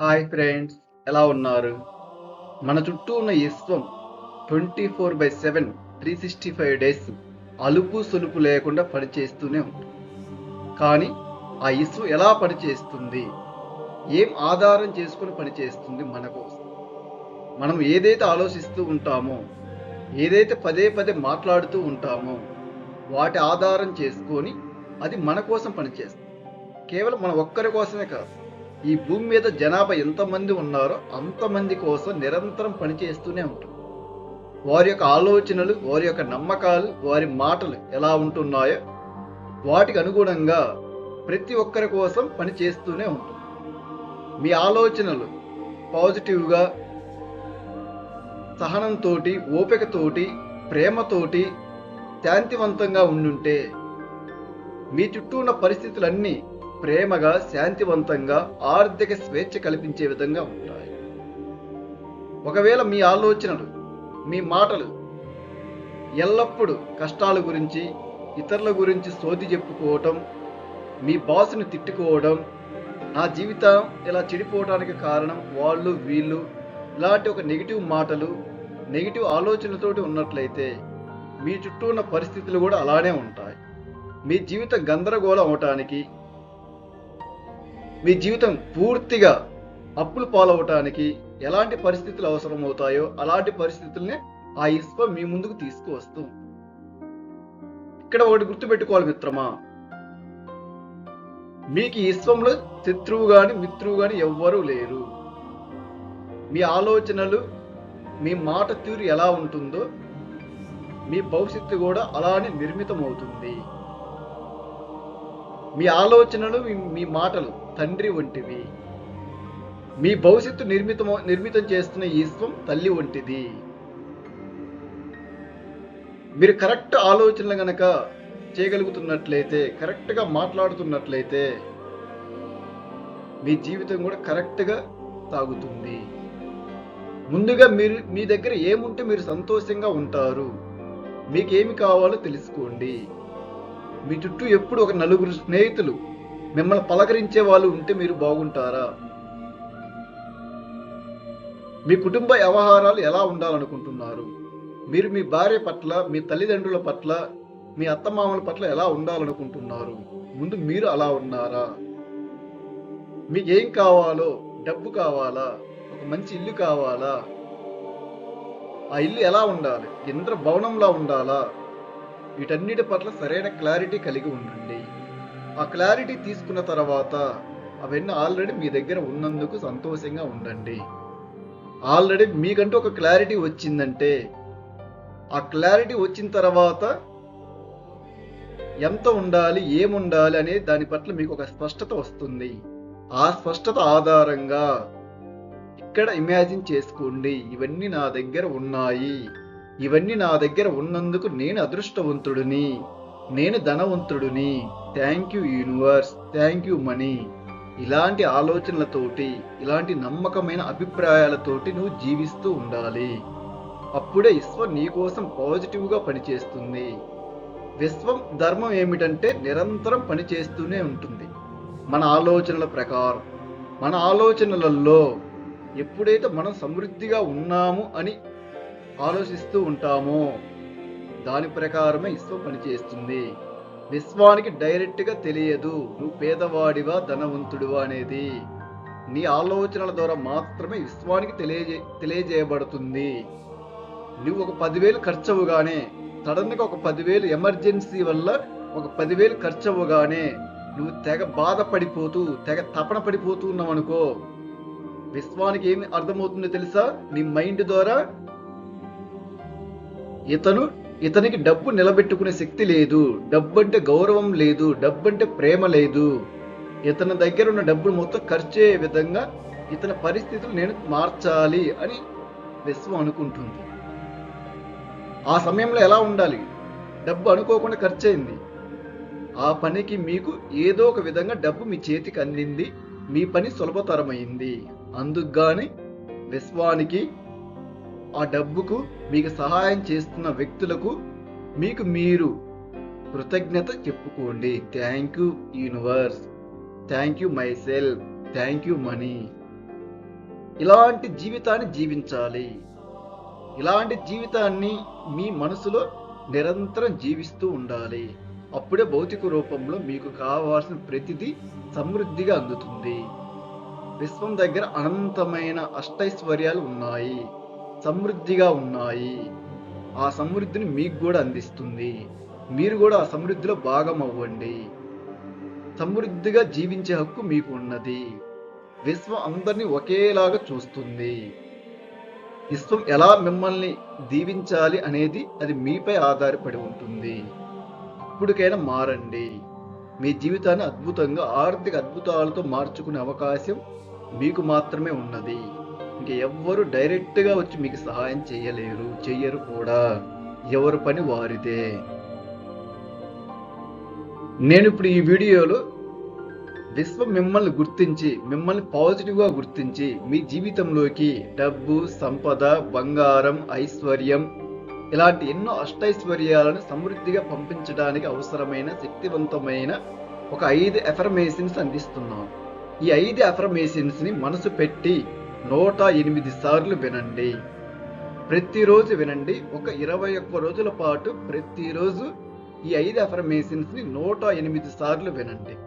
Hi friends, ఎలా ఉన్నారు? మన చుట్టూ ఉన్న విశ్వం 24/7 365 డేస్ అలుపు సొలుపు లేకుండా పనిచేస్తూనే ఉంటుంది. కానీ ఆ విశ్వం ఎలా పనిచేస్తుంది? ఏం ఆధారం చేసుకుని పనిచేస్తుంది మన కోసం? మనం ఏదైతే ఆలోచిస్తూ ఉంటామో, ఏదైతే పదే పదే మాట్లాడుతూ ఉంటామో, వాటి ఆధారం చేసుకొని అది మన కోసం పనిచేస్తుంది. కేవలం మన ఒక్కరి కోసమే కాదు. ఈ భూమి మీద జనాభా ఎంతమంది ఉన్నారో అంతమంది కోసం నిరంతరం పనిచేస్తూనే ఉంటుంది. వారి యొక్క ఆలోచనలు, వారి యొక్క నమ్మకాలు, వారి మాటలు ఎలా ఉంటున్నాయో వాటికి అనుగుణంగా ప్రతి ఒక్కరి కోసం పని చేస్తూనే ఉంటుంది. మీ ఆలోచనలు పాజిటివ్గా, సహనంతోటి, ఓపికతోటి, ప్రేమతోటి, శాంతివంతంగా ఉండుంటే మీ చుట్టూ ఉన్న పరిస్థితులన్నీ ప్రేమగా, శాంతివంతంగా, ఆర్థిక స్వేచ్ఛ కల్పించే విధంగా ఉంటాయి. ఒకవేళ మీ ఆలోచనలు, మీ మాటలు ఎల్లప్పుడూ కష్టాల గురించి, ఇతరుల గురించి సోది చెప్పుకోవటం, మీ బాసుని తిట్టుకోవడం, నా జీవితం ఇలా చెడిపోవడానికి కారణం వాళ్ళు వీళ్ళు, ఇలాంటి ఒక నెగిటివ్ మాటలు, నెగిటివ్ ఆలోచనలతోటి ఉన్నట్లయితే మీ చుట్టూ ఉన్న పరిస్థితులు కూడా అలానే ఉంటాయి. మీ జీవితం గందరగోళం అవటానికి, మీ జీవితం పూర్తిగా అప్పులు పాలవటానికి ఎలాంటి పరిస్థితులు అవసరమవుతాయో అలాంటి పరిస్థితుల్ని ఆ విశ్వం మీ ముందుకు తీసుకువస్తూ. ఇక్కడ ఒకటి గుర్తుపెట్టుకోవాలి మిత్రమా, మీకు ఈ విశ్వంలో శత్రువు గాని మిత్రువు గాని ఎవ్వరూ లేరు. మీ ఆలోచనలు, మీ మాట తీరు ఎలా ఉంటుందో మీ భవిష్యత్తు కూడా అలానే నిర్మితమవుతుంది. మీ ఆలోచనలు, మీ మాటలు తండ్రి వంటివి. మీ భవిష్యత్తు నిర్మితం చేస్తున్న ఈశ్వం తల్లి వంటిది. మీరు కరెక్ట్ ఆలోచనలు గనక చేయగలుగుతున్నట్లయితే, కరెక్ట్గా మాట్లాడుతున్నట్లయితే మీ జీవితం కూడా కరెక్ట్గా సాగుతుంది. ముందుగా మీ దగ్గర ఏముంటే మీరు సంతోషంగా ఉంటారు, మీకేమి కావాలో తెలుసుకోండి. మీ చుట్టూ ఎప్పుడు ఒక నలుగురు స్నేహితులు మిమ్మల్ని పలకరించే వాళ్ళు ఉంటే మీరు బాగుంటారా? మీ కుటుంబ వ్యవహారాలు ఎలా ఉండాలనుకుంటున్నారు? మీరు మీ భార్య పట్ల, మీ తల్లిదండ్రుల పట్ల, మీ అత్తమామల పట్ల ఎలా ఉండాలనుకుంటున్నారు? ముందు మీరు అలా ఉన్నారా? మీకు ఏం కావాలో, డబ్బు కావాలా, ఒక మంచి ఇల్లు కావాలా, ఆ ఇల్లు ఎలా ఉండాలి, ఇంద్ర భవనంలా ఉండాలా? వీటన్నిటి పట్ల సరైన క్లారిటీ కలిగి ఉండండి. ఆ క్లారిటీ తీసుకున్న తర్వాత అవన్నీ ఆల్రెడీ మీ దగ్గర ఉన్నందుకు సంతోషంగా ఉండండి. ఆల్రెడీ మీకంటూ ఒక క్లారిటీ వచ్చిందంటే, ఆ క్లారిటీ వచ్చిన తర్వాత ఎంత ఉండాలి, ఏముండాలి అనే దాని పట్ల మీకు ఒక స్పష్టత వస్తుంది. ఆ స్పష్టత ఆధారంగా ఇక్కడ ఇమాజిన్ చేసుకోండి, ఇవన్నీ నా దగ్గర ఉన్నాయి, ఇవన్నీ నా దగ్గర ఉన్నందుకు నేను అదృష్టవంతుడిని, నేను ధనవంతుడిని, thank you universe, thank you money. ఇలాంటి ఆలోచనలతోటి, ఇలాంటి నమ్మకమైన అభిప్రాయాలతోటి నువ్వు జీవిస్తూ ఉండాలి. అప్పుడే విశ్వం నీ కోసం పాజిటివ్గా పనిచేస్తుంది. విశ్వం ధర్మం ఏమిటంటే నిరంతరం పనిచేస్తూనే ఉంటుంది. మన ఆలోచనల ప్రకారం, మన ఆలోచనలలో ఎప్పుడైతే మనం సమృద్ధిగా ఉన్నాము అని ఆలోచిస్తూ ఉంటామో దాని ప్రకారమే విశ్వం పనిచేస్తుంది. విశ్వానికి డైరెక్ట్గా తెలియదు నువ్వు పేదవాడివా ధనవంతుడివా అనేది. నీ ఆలోచనల ద్వారా మాత్రమే విశ్వానికి తెలియజేయబడుతుంది. నువ్వు ఒక 10,000 ఖర్చు అవ్వగానే, సడన్గా ఒక 10,000 ఎమర్జెన్సీ వల్ల ఒక 10,000 ఖర్చు అవ్వగానే నువ్వు తెగ బాధపడిపోతూ, తెగ తపన పడిపోతూ ఉన్నావు అనుకో, విశ్వానికి ఏమి అర్థమవుతుందో తెలుసా? నీ మైండ్ ద్వారా ఇతనికి డబ్బు నిలబెట్టుకునే శక్తి లేదు, డబ్బు అంటే గౌరవం లేదు, డబ్బు అంటే ప్రేమ లేదు, ఇతని దగ్గర ఉన్న డబ్బులు మొత్తం ఖర్చు అయ్యే విధంగా ఇతని పరిస్థితులు నేను మార్చాలి అని విశ్వం అనుకుంటుంది. ఆ సమయంలో ఎలా ఉండాలి? డబ్బు అనుకోకుండా ఖర్చు అయింది, ఆ పనికి మీకు ఏదో ఒక విధంగా డబ్బు మీ చేతికి అందింది, మీ పని సులభతరమైంది. అందుకు గాని విశ్వానికి, ఆ డబ్బుకు, మీకు సహాయం చేస్తున్న వ్యక్తులకు మీకు మీరు కృతజ్ఞత చెప్పుకోండి. Thank you universe, thank you my self, thank you money. ఇలాంటి జీవితాన్ని జీవించాలి. ఇలాంటి జీవితాన్ని మీ మనసులో నిరంతరం జీవిస్తూ ఉండాలి. అప్పుడే భౌతిక రూపంలో మీకు కావాల్సిన ప్రతిదీ సమృద్ధిగా అందుతుంది. విశ్వం దగ్గర అనంతమైన అష్టైశ్వర్యాలు ఉన్నాయి. సమృద్ధిగా ఉన్నాయి. ఆ సమృద్ధిని మీకు కూడా అందిస్తుంది. మీరు కూడా ఆ సమృద్ధిలో భాగం అవ్వండి. సమృద్ధిగా జీవించే హక్కు మీకు ఉన్నది. విశ్వం అందరినీ ఒకేలాగా చూస్తుంది. విశ్వం ఎలా మిమ్మల్ని దీవించాలి అనేది అది మీపై ఆధారపడి ఉంటుంది. ఇప్పటికైనా మారండి. మీ జీవితాన్ని అద్భుతంగా ఆర్థిక అద్భుతాలతో మార్చుకునే అవకాశం మీకు మాత్రమే ఉన్నది. ఇంక ఎవ్వరు డైరెక్ట్గా వచ్చి మీకు సహాయం చేయలేరు, చెయ్యరు కూడా. ఎవరి పని వారిదే. నేను ఇప్పుడు ఈ వీడియోలో విశ్వం మిమ్మల్ని గుర్తించి, మిమ్మల్ని పాజిటివ్గా గుర్తించి, మీ జీవితంలోకి డబ్బు, సంపద, బంగారం, ఐశ్వర్యం ఇలాంటి ఎన్నో అష్టైశ్వర్యాలను సమృద్ధిగా పంపించడానికి అవసరమైన శక్తివంతమైన ఒక 5 అఫర్మేషన్స్ అందిస్తున్నాం. ఈ 5 అఫర్మేషన్స్ని మనసు పెట్టి 108 సార్లు వినండి. ప్రతిరోజు వినండి. ఒక 21 రోజుల పాటు ప్రతిరోజు ఈ 5 అఫర్మేషన్స్ని 108 సార్లు వినండి.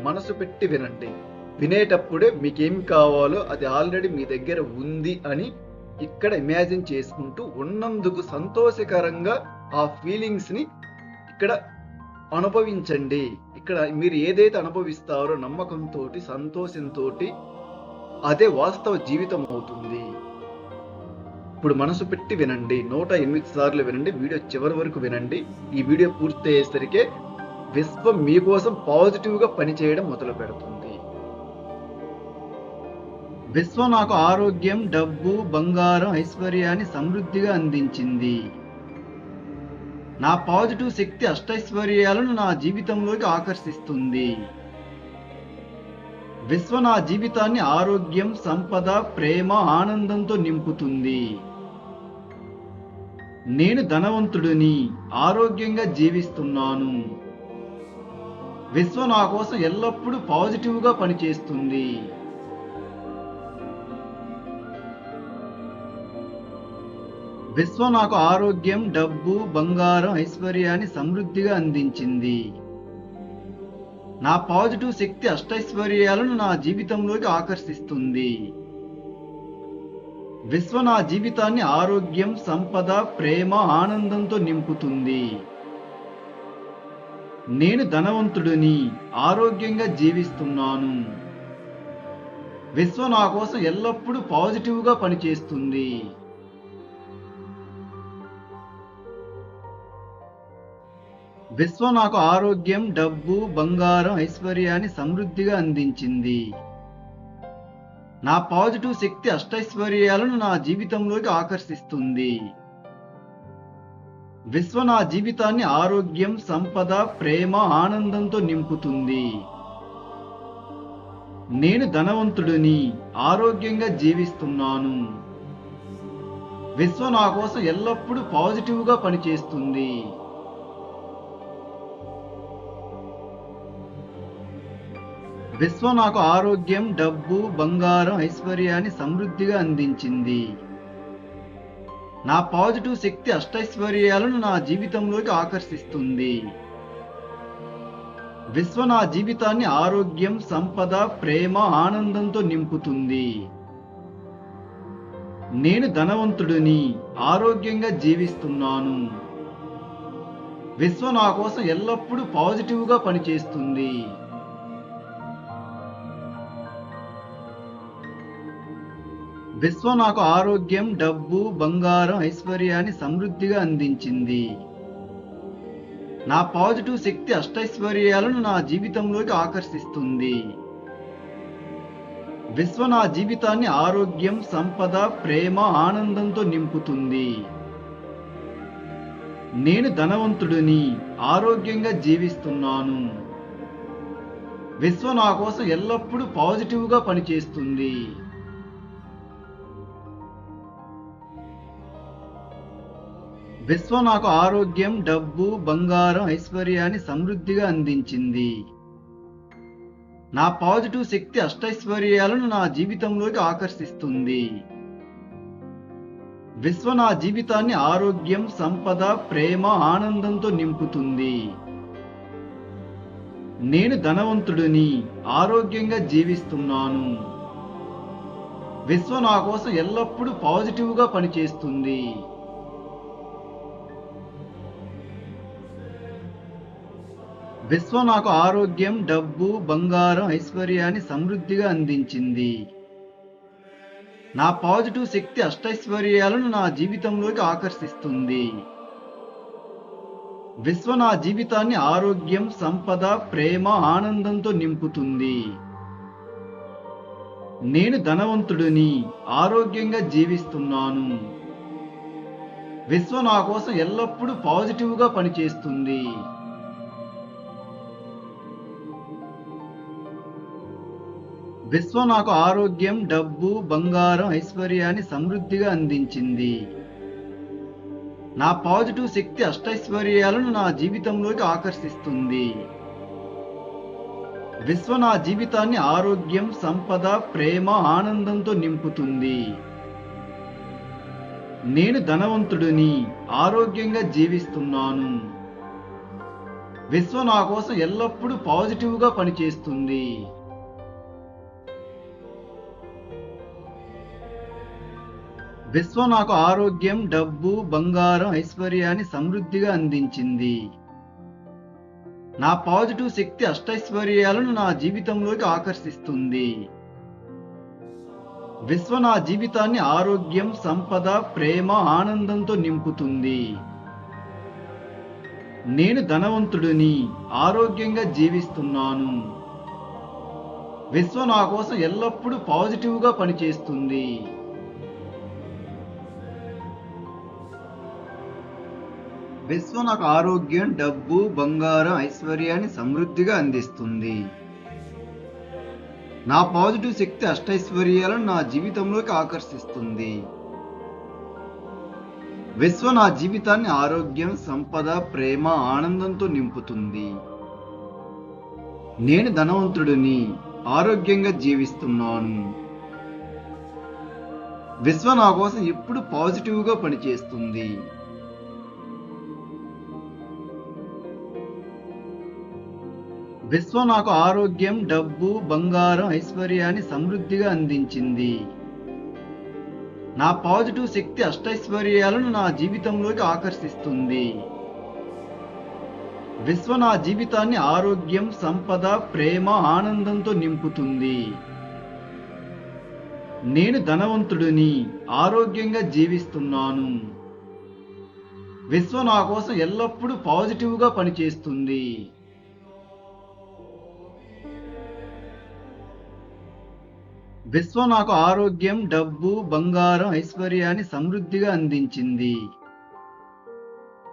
మనసు పెట్టి వినండి. వినేటప్పుడే మీకేం కావాలో అది ఆల్రెడీ మీ దగ్గర ఉంది అని ఇక్కడ ఇమాజిన్ చేసుకుంటూ ఉన్నందుకు సంతోషకరంగా ఆ ఫీలింగ్స్ని ఇక్కడ అనుభవించండి. ఇక్కడ మీరు ఏదైతే అనుభవిస్తారో నమ్మకంతో, సంతోషంతో అదే వాస్తవ జీవితం అవుతుంది. ఇప్పుడు మనసు పెట్టి వినండి. 108 సార్లు వినండి. వీడియో చివరి వరకు వినండి. ఈ వీడియో పూర్తి అయ్యేసరికి విశ్వం మీకోసం పాజిటివ్గా పనిచేయడం మొదలు పెడుతుంది. విశ్వం నాకు ఆరోగ్యం, డబ్బు, బంగారం, ఐశ్వర్యాన్ని సమృద్ధిగా అందించింది. నా పాజిటివ్ శక్తి అష్టైశ్వర్యాలను నా జీవితంలోకి ఆకర్షిస్తుంది. విశ్వం నా జీవితాన్ని ఆరోగ్యం, సంపద, ప్రేమ, ఆనందంతో నింపుతుంది. నేను ధనవంతుడిని, ఆరోగ్యంగా జీవిస్తున్నాను. విశ్వం నా కోసం ఎల్లప్పుడూ పాజిటివ్గా పనిచేస్తుంది. విశ్వం నాకు ఆరోగ్యం, డబ్బు, బంగారం, ఐశ్వర్యాన్ని సమృద్ధిగా అందించింది. నా పాజిటివ్ శక్తి అష్టైశ్వర్యాలను నా జీవితంలోకి ఆకర్షిస్తుంది. విశ్వం నా జీవితాన్ని ఆరోగ్యం, సంపద, ప్రేమ, ఆనందంతో నింపుతుంది. నేను ధనవంతుడిని, ఆరోగ్యంగా జీవిస్తున్నాను. విశ్వం నా కోసం ఎల్లప్పుడూ పాజిటివ్గా పనిచేస్తుంది. విశ్వం నాకు ఆరోగ్యం, డబ్బు, బంగారం, ఐశ్వర్యాన్ని సమృద్ధిగా అందించింది. నా పాజిటివ్ శక్తి అష్టైశ్వర్యాలను నా జీవితంలోకి ఆకర్షిస్తుంది. విశ్వం నా జీవితాన్ని ఆరోగ్యం, సంపద, ప్రేమ, ఆనందంతో నింపుతుంది. నేను ధనవంతుడిని, ఆరోగ్యంగా జీవిస్తున్నాను. విశ్వం నా కోసం ఎల్లప్పుడూ పాజిటివ్గా పనిచేస్తుంది. విశ్వం నాకు ఆరోగ్యం, డబ్బు, బంగారం, ఐశ్వర్యాన్ని సమృద్ధిగా అందించింది. నా పాజిటివ్ శక్తి అష్టైశ్వర్యాలను నా జీవితంలోకి ఆకర్షిస్తుంది. విశ్వం నా జీవితాన్ని ఆరోగ్యం, సంపద, ప్రేమ, ఆనందంతో నింపుతుంది. నేను ధనవంతుడిని, ఆరోగ్యంగా జీవిస్తున్నాను. విశ్వం నా కోసం ఎల్లప్పుడూ పాజిటివ్గా పనిచేస్తుంది. విశ్వం నాకు ఆరోగ్యం, డబ్బు, బంగారం, ఐశ్వర్యాన్ని సమృద్ధిగా అందించింది. నా పాజిటివ్ శక్తి అష్టైశ్వర్యాలను నా జీవితంలోకి ఆకర్షిస్తుంది. విశ్వం నా జీవితాన్ని ఆరోగ్యం, సంపద, ప్రేమ, ఆనందంతో నింపుతుంది. నేను ధనవంతుడిని, ఆరోగ్యంగా జీవిస్తున్నాను. విశ్వం నా కోసం ఎల్లప్పుడూ పాజిటివ్గా పనిచేస్తుంది. విశ్వం నాకు ఆరోగ్యం, డబ్బు, బంగారం, ఐశ్వర్యాన్ని సమృద్ధిగా అందించింది. నా పాజిటివ్ శక్తి అష్టైశ్వర్యాలను నా జీవితంలోకి ఆకర్షిస్తుంది. విశ్వ నా జీవితాన్ని ఆరోగ్యం, సంపద, ప్రేమ, ఆనందంతో నింపుతుంది. నేను ధనవంతుడిని, ఆరోగ్యంగా జీవిస్తున్నాను. విశ్వ నా కోసం ఎల్లప్పుడూ పాజిటివ్గా పనిచేస్తుంది. విశ్వ నాకు ఆరోగ్యం, డబ్బు, బంగారం, ఐశ్వర్యాన్ని సమృద్ధిగా అందించింది. నా పాజిటివ్ శక్తి అష్టైశ్వర్యాలను నా జీవితంలోకి ఆకర్షిస్తుంది. విశ్వ నా జీవితాన్ని ఆరోగ్యం, సంపద, ప్రేమ, ఆనందంతో నింపుతుంది. నేను ధనవంతుడిని, ఆరోగ్యంగా జీవిస్తున్నాను. విశ్వ నా కోసం ఎల్లప్పుడూ పాజిటివ్గా పనిచేస్తుంది. విశ్వ నాకు ఆరోగ్యం, డబ్బు, బంగారం, ఐశ్వర్యాన్ని సమృద్ధిగా అందించింది. నా పాజిటివ్ శక్తి అష్టైశ్వర్యాలను నా జీవితంలోకి ఆకర్షిస్తుంది. విశ్వ నా జీవితాన్ని ఆరోగ్యం, సంపద, ప్రేమ, ఆనందంతో నింపుతుంది. నేను ధనవంతుడిని, ఆరోగ్యంగా జీవిస్తున్నాను. విశ్వ నా కోసం ఎల్లప్పుడూ పాజిటివ్గా పనిచేస్తుంది. విశ్వ నాకు ఆరోగ్యం, డబ్బు, బంగారం, ఐశ్వర్యాన్ని సమృద్ధిగా అందించింది. నా పాజిటివ్ శక్తి అష్టైశ్వర్యాలను నా జీవితంలోకి ఆకర్షిస్తుంది. విశ్వ నా జీవితాన్ని ఆరోగ్యం, సంపద, ప్రేమ, ఆనందంతో నింపుతుంది. నేను ధనవంతుడిని, ఆరోగ్యంగా జీవిస్తున్నాను. విశ్వ నా కోసం ఎల్లప్పుడూ పాజిటివ్గా పనిచేస్తుంది. విశ్వ నాకు ఆరోగ్యం, డబ్బు, బంగారం, ఐశ్వర్యాన్ని సమృద్ధిగా అందిస్తుంది. నా పాజిటివ్ శక్తి అష్టైశ్వర్యాలను నా జీవితంలోకి ఆకర్షిస్తుంది. విశ్వ నా జీవితాన్ని ఆరోగ్యం, సంపద, ప్రేమ, ఆనందంతో నింపుతుంది. నేను ధనవంతుడిని, ఆరోగ్యంగా జీవిస్తున్నాను. విశ్వ నా కోసం ఎప్పుడు పాజిటివ్గా పనిచేస్తుంది. విశ్వ నాకు ఆరోగ్యం, డబ్బు, బంగారం, ఐశ్వర్యాన్ని సమృద్ధిగా అందించింది. నా పాజిటివ్ శక్తి అష్టైశ్వర్యాలను నా జీవితంలోకి ఆకర్షిస్తుంది. విశ్వ నా జీవితాన్ని ఆరోగ్యం, సంపద, ప్రేమ, ఆనందంతో నింపుతుంది. నేను ధనవంతుడిని, ఆరోగ్యంగా జీవిస్తున్నాను. విశ్వ నా కోసం ఎల్లప్పుడూ పాజిటివ్గా పనిచేస్తుంది. విశ్వ నాకు ఆరోగ్యం, డబ్బు, బంగారం, ఐశ్వర్యాన్ని సమృద్ధిగా అందించింది.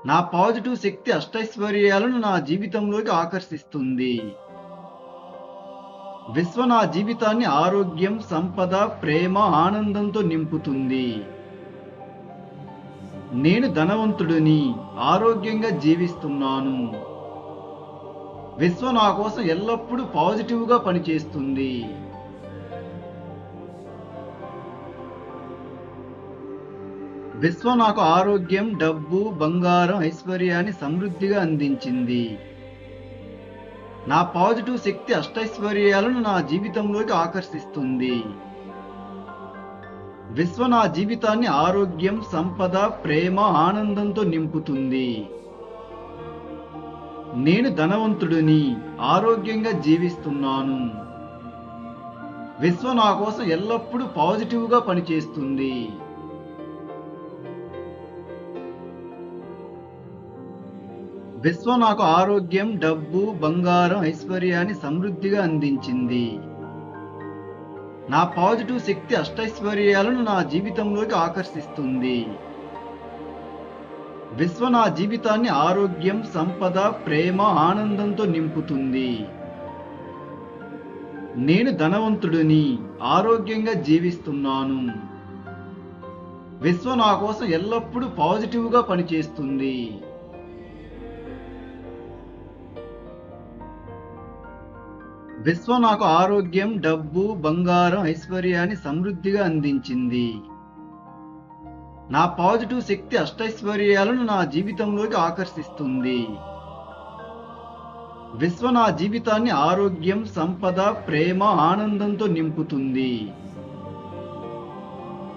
నా పాజిటివ్ శక్తి అష్టైశ్వర్యాలను నా జీవితంలోకి ఆకర్షిస్తుంది. విశ్వ నా జీవితాన్ని ఆరోగ్యం, సంపద, ప్రేమ, ఆనందంతో నింపుతుంది. నేను ధనవంతుడిని, ఆరోగ్యంగా జీవిస్తున్నాను. విశ్వ నా కోసం ఎల్లప్పుడూ పాజిటివ్గా పనిచేస్తుంది. విశ్వ నాకు ఆరోగ్యం, డబ్బు, బంగారం, ఐశ్వర్యాన్ని సమృద్ధిగా అందించింది. నా పాజిటివ్ శక్తి అష్టైశ్వర్యాలను నా జీవితంలోకి ఆకర్షిస్తుంది. విశ్వ నా జీవితాన్ని ఆరోగ్యం, సంపద, ప్రేమ, ఆనందంతో నింపుతుంది. నేను ధనవంతుడిని, ఆరోగ్యంగా జీవిస్తున్నాను. విశ్వ నా కోసం ఎల్లప్పుడూ పాజిటివ్గా పనిచేస్తుంది. విశ్వ నాకు ఆరోగ్యం, డబ్బు, బంగారం, ఐశ్వర్యాన్ని సమృద్ధిగా అందించింది. నా పాజిటివ్ శక్తి అష్టైశ్వర్యాలను నా జీవితంలోకి ఆకర్షిస్తుంది. విశ్వ నా జీవితాన్ని ఆరోగ్యం, సంపద, ప్రేమ, ఆనందంతో నింపుతుంది. నేను ధనవంతుడిని, ఆరోగ్యంగా జీవిస్తున్నాను. విశ్వ నా కోసం ఎల్లప్పుడూ పాజిటివ్గా పనిచేస్తుంది. విశ్వం నాకు ఆరోగ్యం, డబ్బు, బంగారం, ఐశ్వర్యాన్ని సమృద్ధిగా అందించింది. నా పాజిటివ్ శక్తి అష్టైశ్వర్యాలను నా జీవితంలోకి ఆకర్షిస్తుంది. విశ్వం నా జీవితాన్ని ఆరోగ్యం, సంపద, ప్రేమ, ఆనందంతో నింపుతుంది.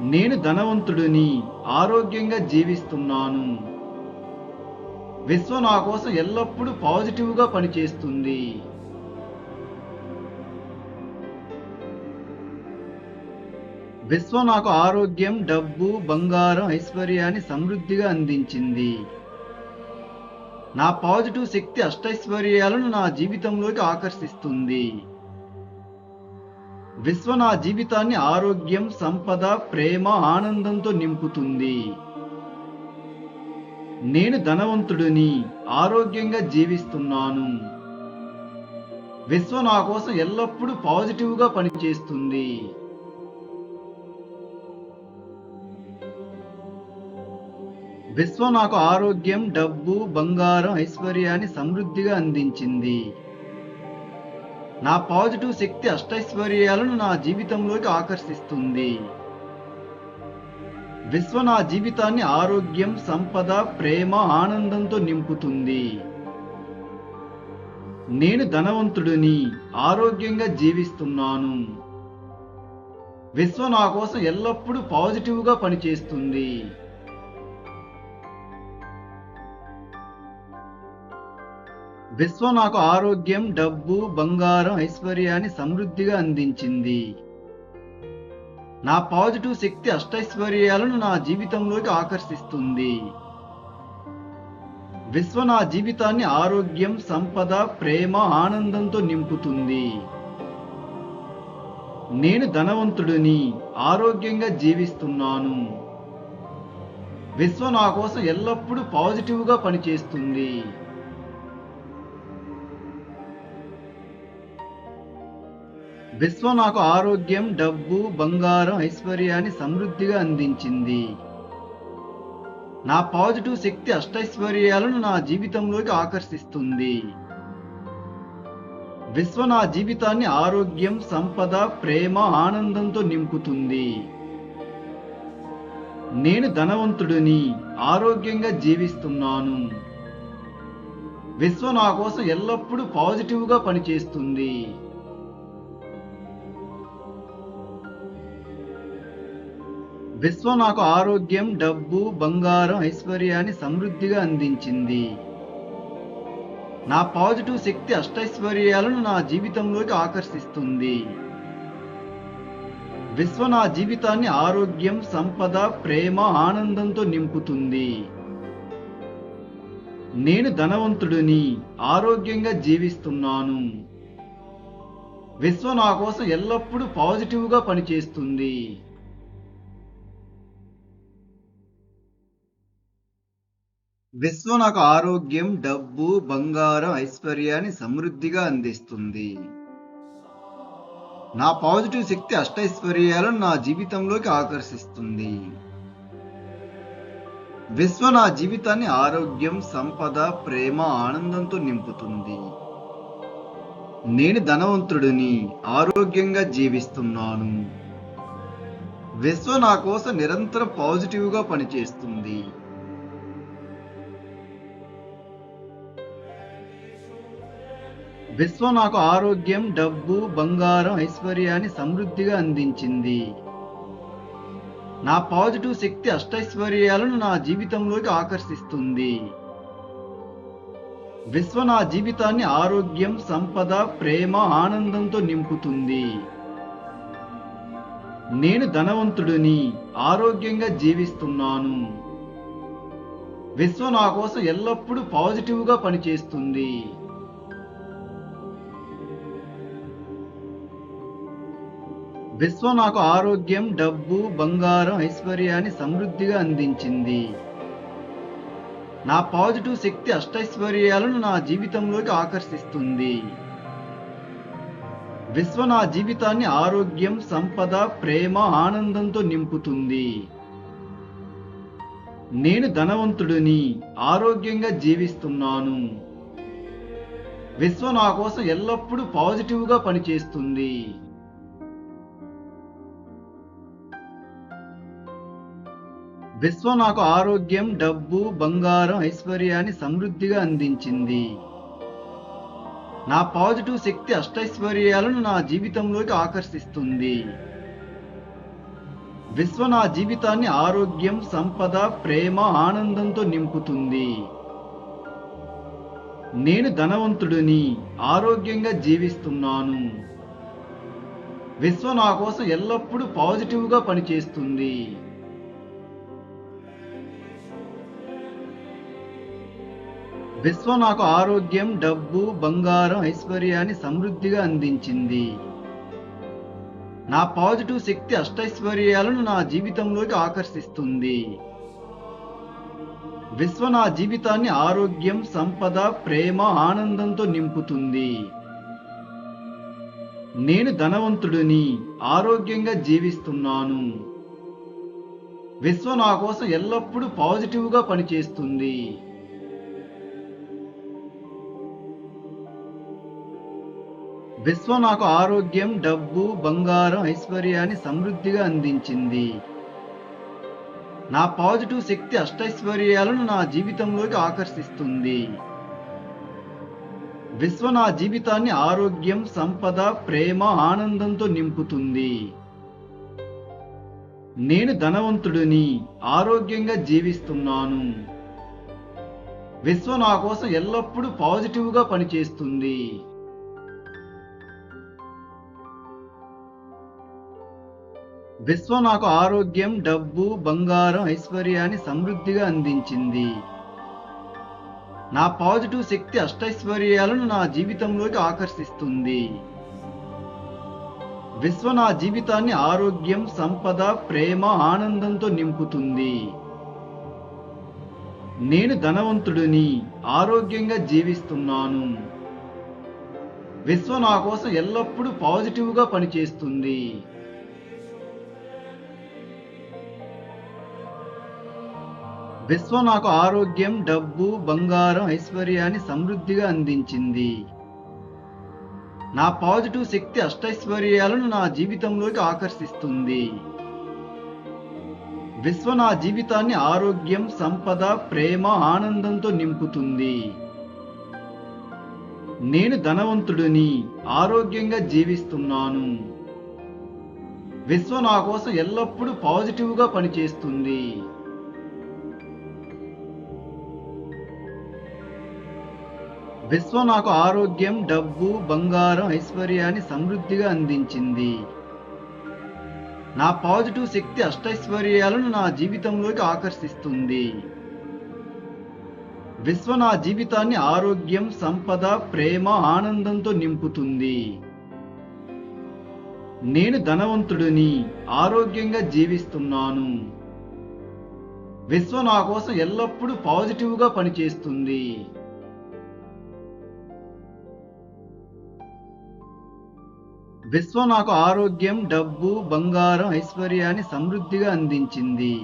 నేను ధనవంతుడిని, ఆరోగ్యంగా జీవిస్తున్నాను. విశ్వం నా కోసం ఎల్లప్పుడూ పాజిటివ్గా పనిచేస్తుంది. విశ్వం నాకు ఆరోగ్యం, డబ్బు, బంగారం, ఐశ్వర్యాన్ని సమృద్ధిగా అందించింది. నా పాజిటివ్ శక్తి అష్టైశ్వర్యాలను నా జీవితంలోకి ఆకర్షిస్తుంది. విశ్వం నా జీవితాన్ని ఆరోగ్యం, సంపద, ప్రేమ, ఆనందంతో నింపుతుంది. నేను ధనవంతుడిని, ఆరోగ్యంగా జీవిస్తున్నాను. విశ్వం నా కోసం ఎల్లప్పుడూ పాజిటివ్గా పనిచేస్తుంది. విశ్వం నాకు ఆరోగ్యం, డబ్బు, బంగారం, ఐశ్వర్యాన్ని సమృద్ధిగా అందించింది. నా పాజిటివ్ శక్తి అష్టైశ్వర్యాలను నా జీవితంలోకి ఆకర్షిస్తుంది. విశ్వం నా జీవితాన్ని ఆరోగ్యం, సంపద, ప్రేమ, ఆనందంతో నింపుతుంది. నేను ధనవంతుడిని, ఆరోగ్యంగా జీవిస్తున్నాను. విశ్వం నా కోసం ఎల్లప్పుడూ పాజిటివ్గా పనిచేస్తుంది. విశ్వం నాకు ఆరోగ్యం, డబ్బు, బంగారం, ఐశ్వర్యాన్ని సమృద్ధిగా అందించింది. నా పాజిటివ్ శక్తి అష్టైశ్వర్యాలను నా జీవితంలోకి ఆకర్షిస్తుంది. విశ్వం నా జీవితాన్ని ఆరోగ్యం, సంపద, ప్రేమ, ఆనందంతో నింపుతుంది. నేను ధనవంతుడిని, ఆరోగ్యంగా జీవిస్తున్నాను. విశ్వం నా కోసం ఎల్లప్పుడూ పాజిటివ్గా పనిచేస్తుంది. విశ్వం నాకు ఆరోగ్యం, డబ్బు, బంగారం, ఐశ్వర్యాన్ని సమృద్ధిగా అందించింది. నా పాజిటివ్ శక్తి అష్టైశ్వర్యాలను నా జీవితంలోకి ఆకర్షిస్తుంది. విశ్వం నా జీవితాన్ని ఆరోగ్యం, సంపద, ప్రేమ, ఆనందంతో నింపుతుంది. నేను ధనవంతుడిని, ఆరోగ్యంగా జీవిస్తున్నాను. విశ్వం నా కోసం ఎల్లప్పుడూ పాజిటివ్గా పనిచేస్తుంది. విశ్వం నాకు ఆరోగ్యం, డబ్బు, బంగారం, ఐశ్వర్యాన్ని సమృద్ధిగా అందించింది. నా పాజిటివ్ శక్తి అష్టైశ్వర్యాలను నా జీవితంలోకి ఆకర్షిస్తుంది. విశ్వం నా జీవితాన్ని ఆరోగ్యం, సంపద, ప్రేమ, ఆనందంతో నింపుతుంది. నేను ధనవంతుడిని, ఆరోగ్యంగా జీవిస్తున్నాను. విశ్వం నా కోసం ఎల్లప్పుడూ పాజిటివ్గా పనిచేస్తుంది. విశ్వం నాకు ఆరోగ్యం, డబ్బు, బంగారం, ఐశ్వర్యాన్ని సమృద్ధిగా అందిస్తుంది. నా పాజిటివ్ శక్తి అష్టైశ్వర్యాలను నా జీవితంలోకి ఆకర్షిస్తుంది. విశ్వం నా జీవితాన్ని ఆరోగ్యం, సంపద, ప్రేమ, ఆనందంతో నింపుతుంది. నేను ధనవంతుడిని, ఆరోగ్యంగా జీవిస్తున్నాను. విశ్వం నా కోసం నిరంతరం పాజిటివ్గా పనిచేస్తుంది. విశ్వం నాకు ఆరోగ్యం, డబ్బు, బంగారం, ఐశ్వర్యాన్ని సమృద్ధిగా అందించింది. నా పాజిటివ్ శక్తి అష్టైశ్వర్యాలను నా జీవితంలోకి ఆకర్షిస్తుంది. విశ్వం నా జీవితాన్ని ఆరోగ్యం, సంపద, ప్రేమ, ఆనందంతో నింపుతుంది. నేను ధనవంతుడిని, ఆరోగ్యంగా జీవిస్తున్నాను. విశ్వం నా కోసం ఎల్లప్పుడూ పాజిటివ్గా పనిచేస్తుంది. విశ్వం నాకు ఆరోగ్యం, డబ్బు, బంగారం, ఐశ్వర్యాన్ని సమృద్ధిగా అందించింది. నా పాజిటివ్ శక్తి అష్టైశ్వర్యాలను నా జీవితంలోకి ఆకర్షిస్తుంది. విశ్వం నా జీవితాన్ని ఆరోగ్యం, సంపద, ప్రేమ, ఆనందంతో నింపుతుంది. నేను ధనవంతుడిని, ఆరోగ్యంగా జీవిస్తున్నాను. విశ్వం నా కోసం ఎల్లప్పుడూ పాజిటివ్గా పనిచేస్తుంది. విశ్వం నాకు ఆరోగ్యం, డబ్బు, బంగారం, ఐశ్వర్యాన్ని సమృద్ధిగా అందించింది. నా పాజిటివ్ శక్తి అష్టైశ్వర్యాలను నా జీవితంలోకి ఆకర్షిస్తుంది. విశ్వం నా జీవితాన్ని ఆరోగ్యం, సంపద, ప్రేమ, ఆనందంతో నింపుతుంది. నేను ధనవంతుడిని, ఆరోగ్యంగా జీవిస్తున్నాను. విశ్వం నా కోసం ఎల్లప్పుడూ పాజిటివ్గా పనిచేస్తుంది. విశ్వం నాకు ఆరోగ్యం, డబ్బు, బంగారం, ఐశ్వర్యాన్ని సమృద్ధిగా అందించింది. నా పాజిటివ్ శక్తి అష్టైశ్వర్యాలను నా జీవితంలోకి ఆకర్షిస్తుంది. విశ్వం నా జీవితాన్ని ఆరోగ్యం, సంపద, ప్రేమ, ఆనందంతో నింపుతుంది. నేను ధనవంతుడిని, ఆరోగ్యంగా జీవిస్తున్నాను. విశ్వం నా కోసం ఎల్లప్పుడూ పాజిటివ్గా పనిచేస్తుంది. విశ్వం నాకు ఆరోగ్యం, డబ్బు, బంగారం, ఐశ్వర్యాన్ని సమృద్ధిగా అందించింది. నా పాజిటివ్ శక్తి అష్టైశ్వర్యాలను నా జీవితంలోకి ఆకర్షిస్తుంది. విశ్వం నా జీవితాన్ని ఆరోగ్యం, సంపద, ప్రేమ, ఆనందంతో నింపుతుంది. నేను ధనవంతుడిని, ఆరోగ్యంగా జీవిస్తున్నాను. విశ్వం నా కోసం ఎల్లప్పుడూ పాజిటివ్గా పనిచేస్తుంది. విశ్వం నాకు ఆరోగ్యం, డబ్బు, బంగారం, ఐశ్వర్యాన్ని సమృద్ధిగా అందించింది. నా పాజిటివ్ శక్తి అష్టైశ్వర్యాలను నా జీవితంలోకి ఆకర్షిస్తుంది. విశ్వం నా జీవితాన్ని ఆరోగ్యం, సంపద, ప్రేమ, ఆనందంతో నింపుతుంది. నేను ధనవంతుడిని, ఆరోగ్యంగా జీవిస్తున్నాను. విశ్వం నా కోసం ఎల్లప్పుడూ పాజిటివ్గా పనిచేస్తుంది. విశ్వం నాకు ఆరోగ్యం, డబ్బు, బంగారం, ఐశ్వర్యాన్ని సమృద్ధిగా అందించింది. నా పాజిటివ్ శక్తి అష్టైశ్వర్యాలను నా జీవితంలోకి ఆకర్షిస్తుంది. విశ్వం నా జీవితాన్ని ఆరోగ్యం, సంపద, ప్రేమ, ఆనందంతో నింపుతుంది. నేను ధనవంతుడిని, ఆరోగ్యంగా జీవిస్తున్నాను. విశ్వం నా కోసం ఎల్లప్పుడూ పాజిటివ్గా పనిచేస్తుంది. విశ్వం నాకు ఆరోగ్యం, డబ్బు, బంగారం, ఐశ్వర్యాన్ని సమృద్ధిగా అందించింది. నా పాజిటివ్ శక్తి అష్టైశ్వర్యాలను నా జీవితంలోకి ఆకర్షిస్తుంది. విశ్వం నా జీవితాన్ని ఆరోగ్యం, సంపద, ప్రేమ, ఆనందంతో నింపుతుంది. నేను ధనవంతుడిని, ఆరోగ్యంగా జీవిస్తున్నాను. విశ్వం నా కోసం ఎల్లప్పుడూ పాజిటివ్గా పనిచేస్తుంది. విశ్వం నాకు ఆరోగ్యం, డబ్బు, బంగారం, ఐశ్వర్యాన్ని సమృద్ధిగా అందించింది.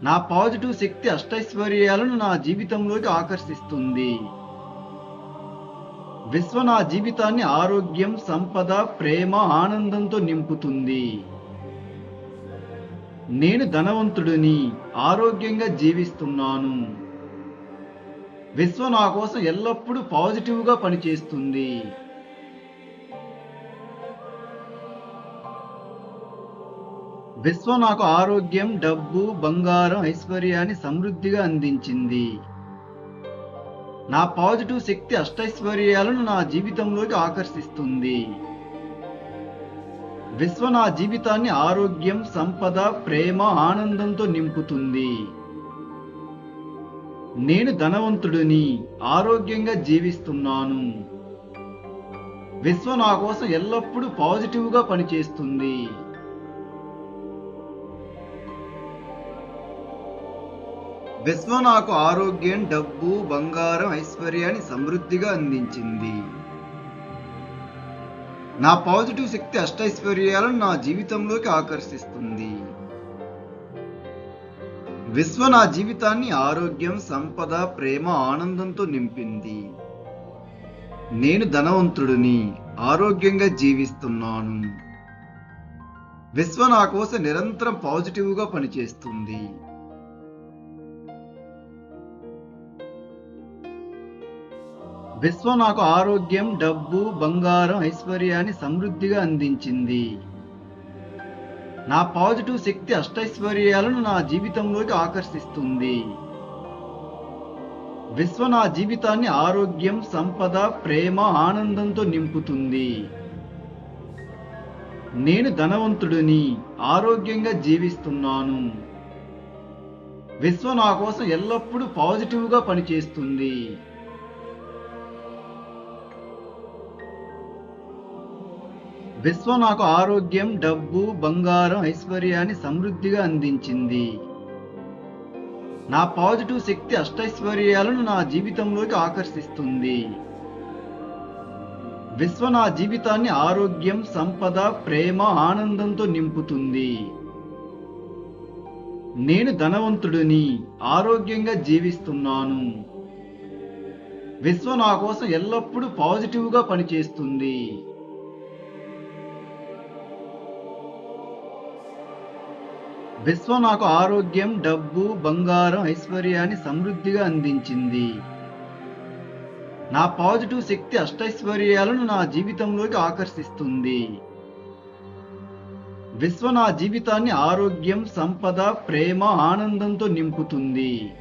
నా పాజిటివ్ శక్తి అష్టైశ్వర్యాలను నా జీవితంలోకి ఆకర్షిస్తుంది. విశ్వం నా జీవితాన్ని ఆరోగ్యం, సంపద, ప్రేమ, ఆనందంతో నింపుతుంది. నేను ధనవంతుడిని, ఆరోగ్యంగా జీవిస్తున్నాను. విశ్వం నా కోసం ఎల్లప్పుడూ పాజిటివ్గా పనిచేస్తుంది. విశ్వం నాకు ఆరోగ్యం, డబ్బు, బంగారం, ఐశ్వర్యాన్ని సమృద్ధిగా అందించింది. నా పాజిటివ్ శక్తి అష్టైశ్వర్యాలను నా జీవితంలోకి ఆకర్షిస్తుంది. విశ్వం నా జీవితాన్ని ఆరోగ్యం, సంపద, ప్రేమ, ఆనందంతో నింపుతుంది. నేను ధనవంతుడిని, ఆరోగ్యంగా జీవిస్తున్నాను. విశ్వం నా కోసం ఎల్లప్పుడూ పాజిటివ్గా పనిచేస్తుంది. విశ్వం నాకు ఆరోగ్యం, డబ్బు, బంగారం, ఐశ్వర్యాన్ని సమృద్ధిగా అందించింది. నా పాజిటివ్ శక్తి అష్టైశ్వర్యాలను నా జీవితంలోకి ఆకర్షిస్తుంది. విశ్వం నా జీవితాన్ని ఆరోగ్యం, సంపద, ప్రేమ, ఆనందంతో నింపింది. నేను ధనవంతుడిని, ఆరోగ్యంగా జీవిస్తున్నాను. విశ్వ నా కోసం నిరంతరం పాజిటివ్గా పనిచేస్తుంది. విశ్వ నాకు ఆరోగ్యం, డబ్బు, బంగారం, ఐశ్వర్యాన్ని సమృద్ధిగా అందించింది. నా పాజిటివ్ శక్తి అష్టైశ్వర్యాలను నా జీవితంలోకి ఆకర్షిస్తుంది. విశ్వ నా జీవితాన్ని ఆరోగ్యం, సంపద, ప్రేమ, ఆనందంతో నింపుతుంది. నేను ధనవంతుడిని, ఆరోగ్యంగా జీవిస్తున్నాను. విశ్వ నా కోసం ఎల్లప్పుడూ పాజిటివ్గా పనిచేస్తుంది. విశ్వ నాకు ఆరోగ్యం, డబ్బు, బంగారం, ఐశ్వర్యాన్ని సమృద్ధిగా అందించింది. నా పాజిటివ్ శక్తి అష్టైశ్వర్యాలను నా జీవితంలోకి ఆకర్షిస్తుంది. విశ్వ నా జీవితాన్ని ఆరోగ్యం, సంపద, ప్రేమ, ఆనందంతో నింపుతుంది. నేను ధనవంతుడిని, ఆరోగ్యంగా జీవిస్తున్నాను. విశ్వ నా కోసం ఎల్లప్పుడూ పాజిటివ్గా పనిచేస్తుంది. విశ్వ నాకు ఆరోగ్యం, డబ్బు, బంగారం, ఐశ్వర్యాన్ని సమృద్ధిగా అందించింది. నా పాజిటివ్ శక్తి అష్టైశ్వర్యాలను నా జీవితంలోకి ఆకర్షిస్తుంది. విశ్వ నా జీవితాన్ని ఆరోగ్యం, సంపద, ప్రేమ, ఆనందంతో నింపుతుంది.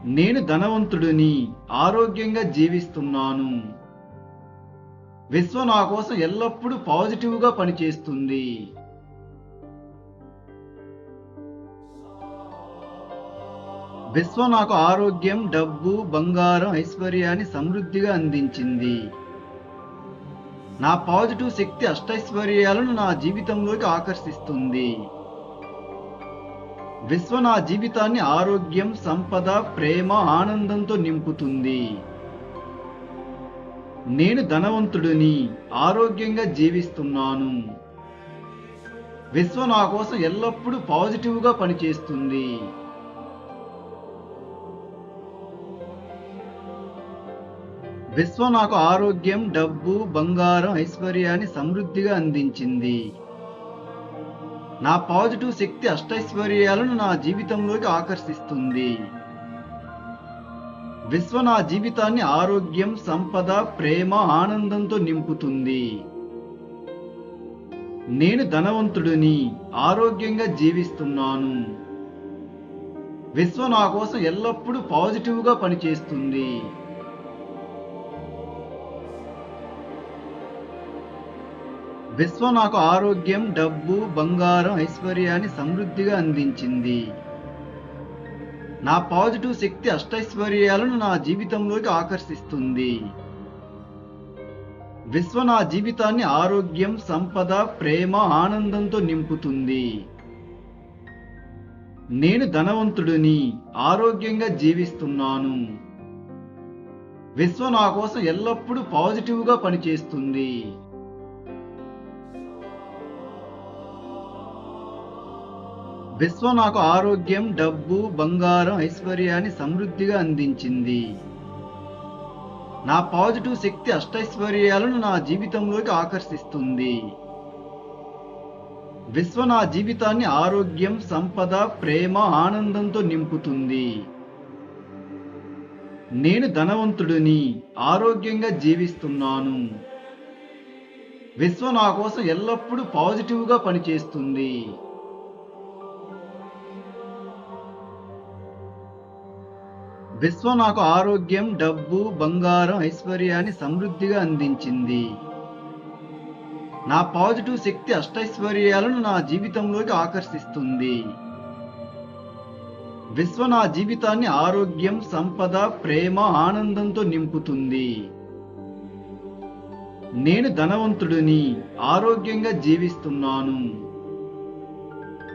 నేను ధనవంతుడిని, ఆరోగ్యంగా జీవిస్తున్నాను. విశ్వ నా కోసం ఎల్లప్పుడూ పాజిటివ్గా పనిచేస్తుంది. విశ్వ నాకు ఆరోగ్యం, డబ్బు, బంగారం, ఐశ్వర్యాన్ని సమృద్ధిగా అందించింది. నా పాజిటివ్ శక్తి అష్టైశ్వర్యాలను నా జీవితంలోకి ఆకర్షిస్తుంది. విశ్వ నా జీవితాన్ని ఆరోగ్యం, సంపద, ప్రేమ, ఆనందంతో నింపుతుంది. నేను ధనవంతుడిని, ఆరోగ్యంగా జీవిస్తున్నాను. విశ్వ నా కోసం ఎల్లప్పుడూ పాజిటివ్గా పనిచేస్తుంది. విశ్వ నాకు ఆరోగ్యం, డబ్బు, బంగారం, ఐశ్వర్యాన్ని సమృద్ధిగా అందించింది. నా పాజిటివ్ శక్తి అష్టైశ్వర్యాలను నా జీవితంలోకి ఆకర్షిస్తుంది. విశ్వ నా జీవితాన్ని ఆరోగ్యం, సంపద, ప్రేమ, ఆనందంతో నింపుతుంది. నేను ధనవంతుడిని, ఆరోగ్యంగా జీవిస్తున్నాను. విశ్వ నా కోసం ఎల్లప్పుడూ పాజిటివ్గా పనిచేస్తుంది. విశ్వ నాకు ఆరోగ్యం, డబ్బు, బంగారం, ఐశ్వర్యాన్ని సమృద్ధిగా అందించింది. నా పాజిటివ్ శక్తి అష్టైశ్వర్యాలను నా జీవితంలోకి ఆకర్షిస్తుంది. విశ్వ నా జీవితాన్ని ఆరోగ్యం, సంపద, ప్రేమ, ఆనందంతో నింపుతుంది. నేను ధనవంతుడిని, ఆరోగ్యంగా జీవిస్తున్నాను. విశ్వ నా కోసం ఎల్లప్పుడూ పాజిటివ్గా పనిచేస్తుంది. విశ్వ నాకు ఆరోగ్యం, డబ్బు, బంగారం, ఐశ్వర్యాన్ని సమృద్ధిగా అందించింది. నా పాజిటివ్ శక్తి అష్టైశ్వర్యాలను నా జీవితంలోకి ఆకర్షిస్తుంది. విశ్వ నా జీవితాన్ని ఆరోగ్యం, సంపద, ప్రేమ, ఆనందంతో నింపుతుంది. నేను ధనవంతుడిని, ఆరోగ్యంగా జీవిస్తున్నాను. విశ్వ నా కోసం ఎల్లప్పుడూ పాజిటివ్గా పనిచేస్తుంది. విశ్వ నాకు ఆరోగ్యం, డబ్బు, బంగారం, ఐశ్వర్యాన్ని సమృద్ధిగా అందించింది. నా పాజిటివ్ శక్తి అష్టైశ్వర్యాలను నా జీవితంలోకి ఆకర్షిస్తుంది. విశ్వ నా జీవితాన్ని ఆరోగ్యం, సంపద, ప్రేమ, ఆనందంతో నింపుతుంది. నేను ధనవంతుడిని, ఆరోగ్యంగా జీవిస్తున్నాను.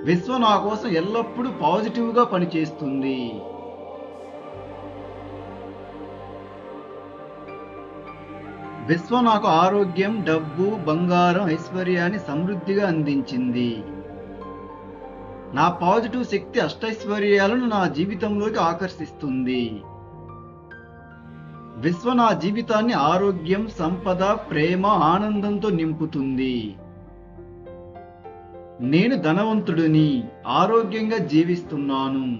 విశ్వ నా కోసం ఎల్లప్పుడూ పాజిటివ్గా పనిచేస్తుంది. విశ్వ నాకు ఆరోగ్యం, డబ్బు, బంగారం, ఐశ్వర్యాన్ని సమృద్ధిగా అందించింది. నా పాజిటివ్ శక్తి అష్టైశ్వర్యాలను నా జీవితంలోకి ఆకర్షిస్తుంది. విశ్వ నా జీవితాన్ని ఆరోగ్యం, సంపద, ప్రేమ, ఆనందంతో నింపుతుంది. నేను ధనవంతుడిని, ఆరోగ్యంగా జీవిస్తున్నాను.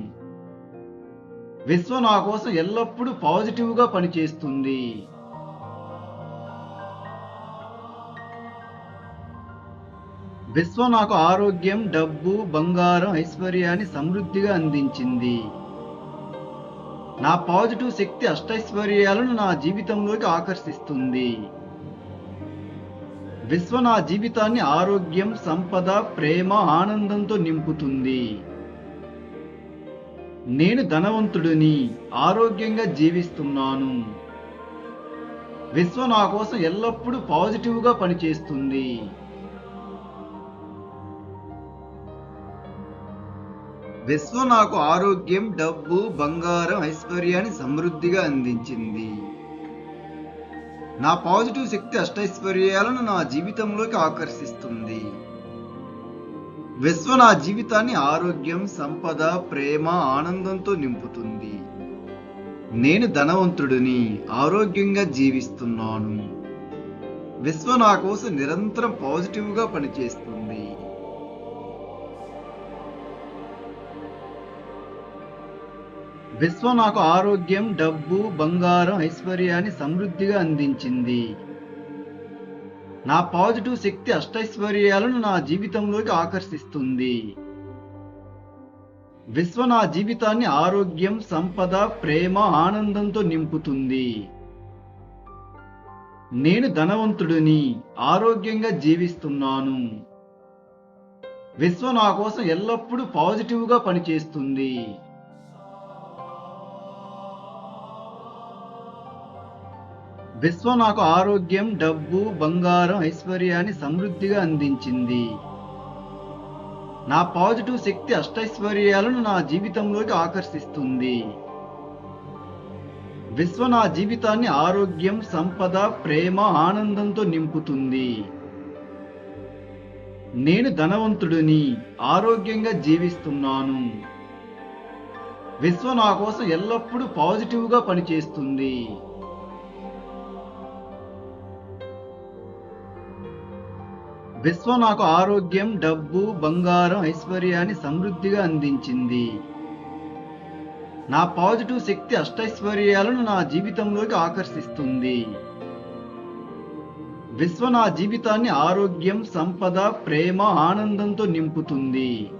విశ్వ నా కోసం ఎల్లప్పుడూ పాజిటివ్గా పనిచేస్తుంది. విశ్వ నాకు ఆరోగ్యం, డబ్బు, బంగారం, ఐశ్వర్యాన్ని సమృద్ధిగా అందించింది. నా పాజిటివ్ శక్తి అష్టైశ్వర్యాలను నా జీవితంలోకి ఆకర్షిస్తుంది. విశ్వ నా జీవితాన్ని ఆరోగ్యం, సంపద, ప్రేమ, ఆనందంతో నింపుతుంది. నేను ధనవంతుడిని, ఆరోగ్యంగా జీవిస్తున్నాను. విశ్వ నా కోసం ఎల్లప్పుడూ పాజిటివ్గా పనిచేస్తుంది. విశ్వ నాకు ఆరోగ్యం, డబ్బు, బంగారం, ఐశ్వర్యాన్ని సమృద్ధిగా అందించింది. నా పాజిటివ్ శక్తి అష్టైశ్వర్యాలను నా జీవితంలోకి ఆకర్షిస్తుంది. విశ్వ నా జీవితాన్ని ఆరోగ్యం, సంపద, ప్రేమ, ఆనందంతో నింపుతుంది. నేను ధనవంతుడిని, ఆరోగ్యంగా జీవిస్తున్నాను. విశ్వ నా కోసం నిరంతరం పాజిటివ్గా పనిచేస్తుంది. విశ్వ నాకు ఆరోగ్యం, డబ్బు, బంగారం, ఐశ్వర్యాన్ని సమృద్ధిగా అందించింది. నా పాజిటివ్ శక్తి అష్టైశ్వర్యాలను నా జీవితంలోకి ఆకర్షిస్తుంది. విశ్వ నా జీవితాన్ని ఆరోగ్యం, సంపద, ప్రేమ, ఆనందంతో నింపుతుంది. నేను ధనవంతుడిని, ఆరోగ్యంగా జీవిస్తున్నాను. విశ్వ నా కోసం ఎల్లప్పుడూ పాజిటివ్గా పనిచేస్తుంది. విశ్వ నాకు ఆరోగ్యం, డబ్బు, బంగారం, ఐశ్వర్యాన్ని సమృద్ధిగా అందించింది. నా పాజిటివ్ శక్తి అష్టైశ్వర్యాలను నా జీవితంలోకి ఆకర్షిస్తుంది. విశ్వ నా జీవితాన్ని ఆరోగ్యం, సంపద, ప్రేమ, ఆనందంతో నింపుతుంది. నేను ధనవంతుడిని, ఆరోగ్యంగా జీవిస్తున్నాను. విశ్వ నా కోసం ఎల్లప్పుడూ పాజిటివ్గా పనిచేస్తుంది. విశ్వ నాకు ఆరోగ్యం, డబ్బు, బంగారం, ఐశ్వర్యాన్ని సమృద్ధిగా అందించింది. నా పాజిటివ్ శక్తి అష్టైశ్వర్యాలను నా జీవితంలోకి ఆకర్షిస్తుంది. విశ్వ నా జీవితాన్ని ఆరోగ్యం, సంపద, ప్రేమ, ఆనందంతో నింపుతుంది.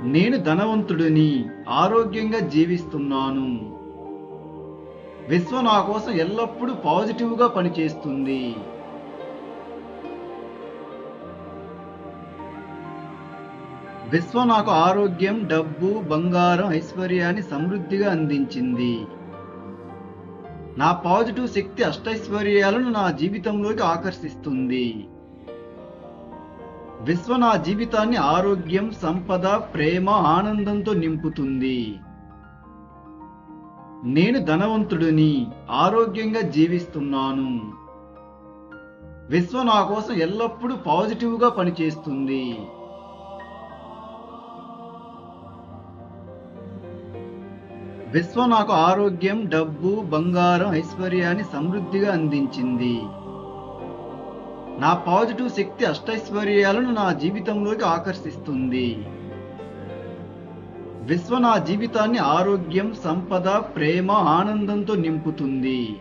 నేను ధనవంతుడిని, ఆరోగ్యంగా జీవిస్తున్నాను. విశ్వ నా కోసం ఎల్లప్పుడూ పాజిటివ్గా పనిచేస్తుంది. విశ్వ నాకు ఆరోగ్యం, డబ్బు, బంగారం, ఐశ్వర్యాన్ని సమృద్ధిగా అందించింది. నా పాజిటివ్ శక్తి అష్టైశ్వర్యాలను నా జీవితంలోకి ఆకర్షిస్తుంది. విశ్వ నా జీవితాన్ని ఆరోగ్యం, సంపద, ప్రేమ, ఆనందంతో నింపుతుంది. నేను ధనవంతుడిని, ఆరోగ్యంగా జీవిస్తున్నాను. విశ్వ నా కోసం ఎల్లప్పుడూ పాజిటివ్గా పనిచేస్తుంది. విశ్వ నాకు ఆరోగ్యం, డబ్బు, బంగారం, ఐశ్వర్యాన్ని సమృద్ధిగా అందించింది. నా పాజిటివ్ శక్తి అష్టైశ్వర్యాలను నా జీవితంలోకి ఆకర్షిస్తుంది. విశ్వ నా జీవితాన్ని ఆరోగ్యం, సంపద, ప్రేమ, ఆనందంతో నింపుతుంది.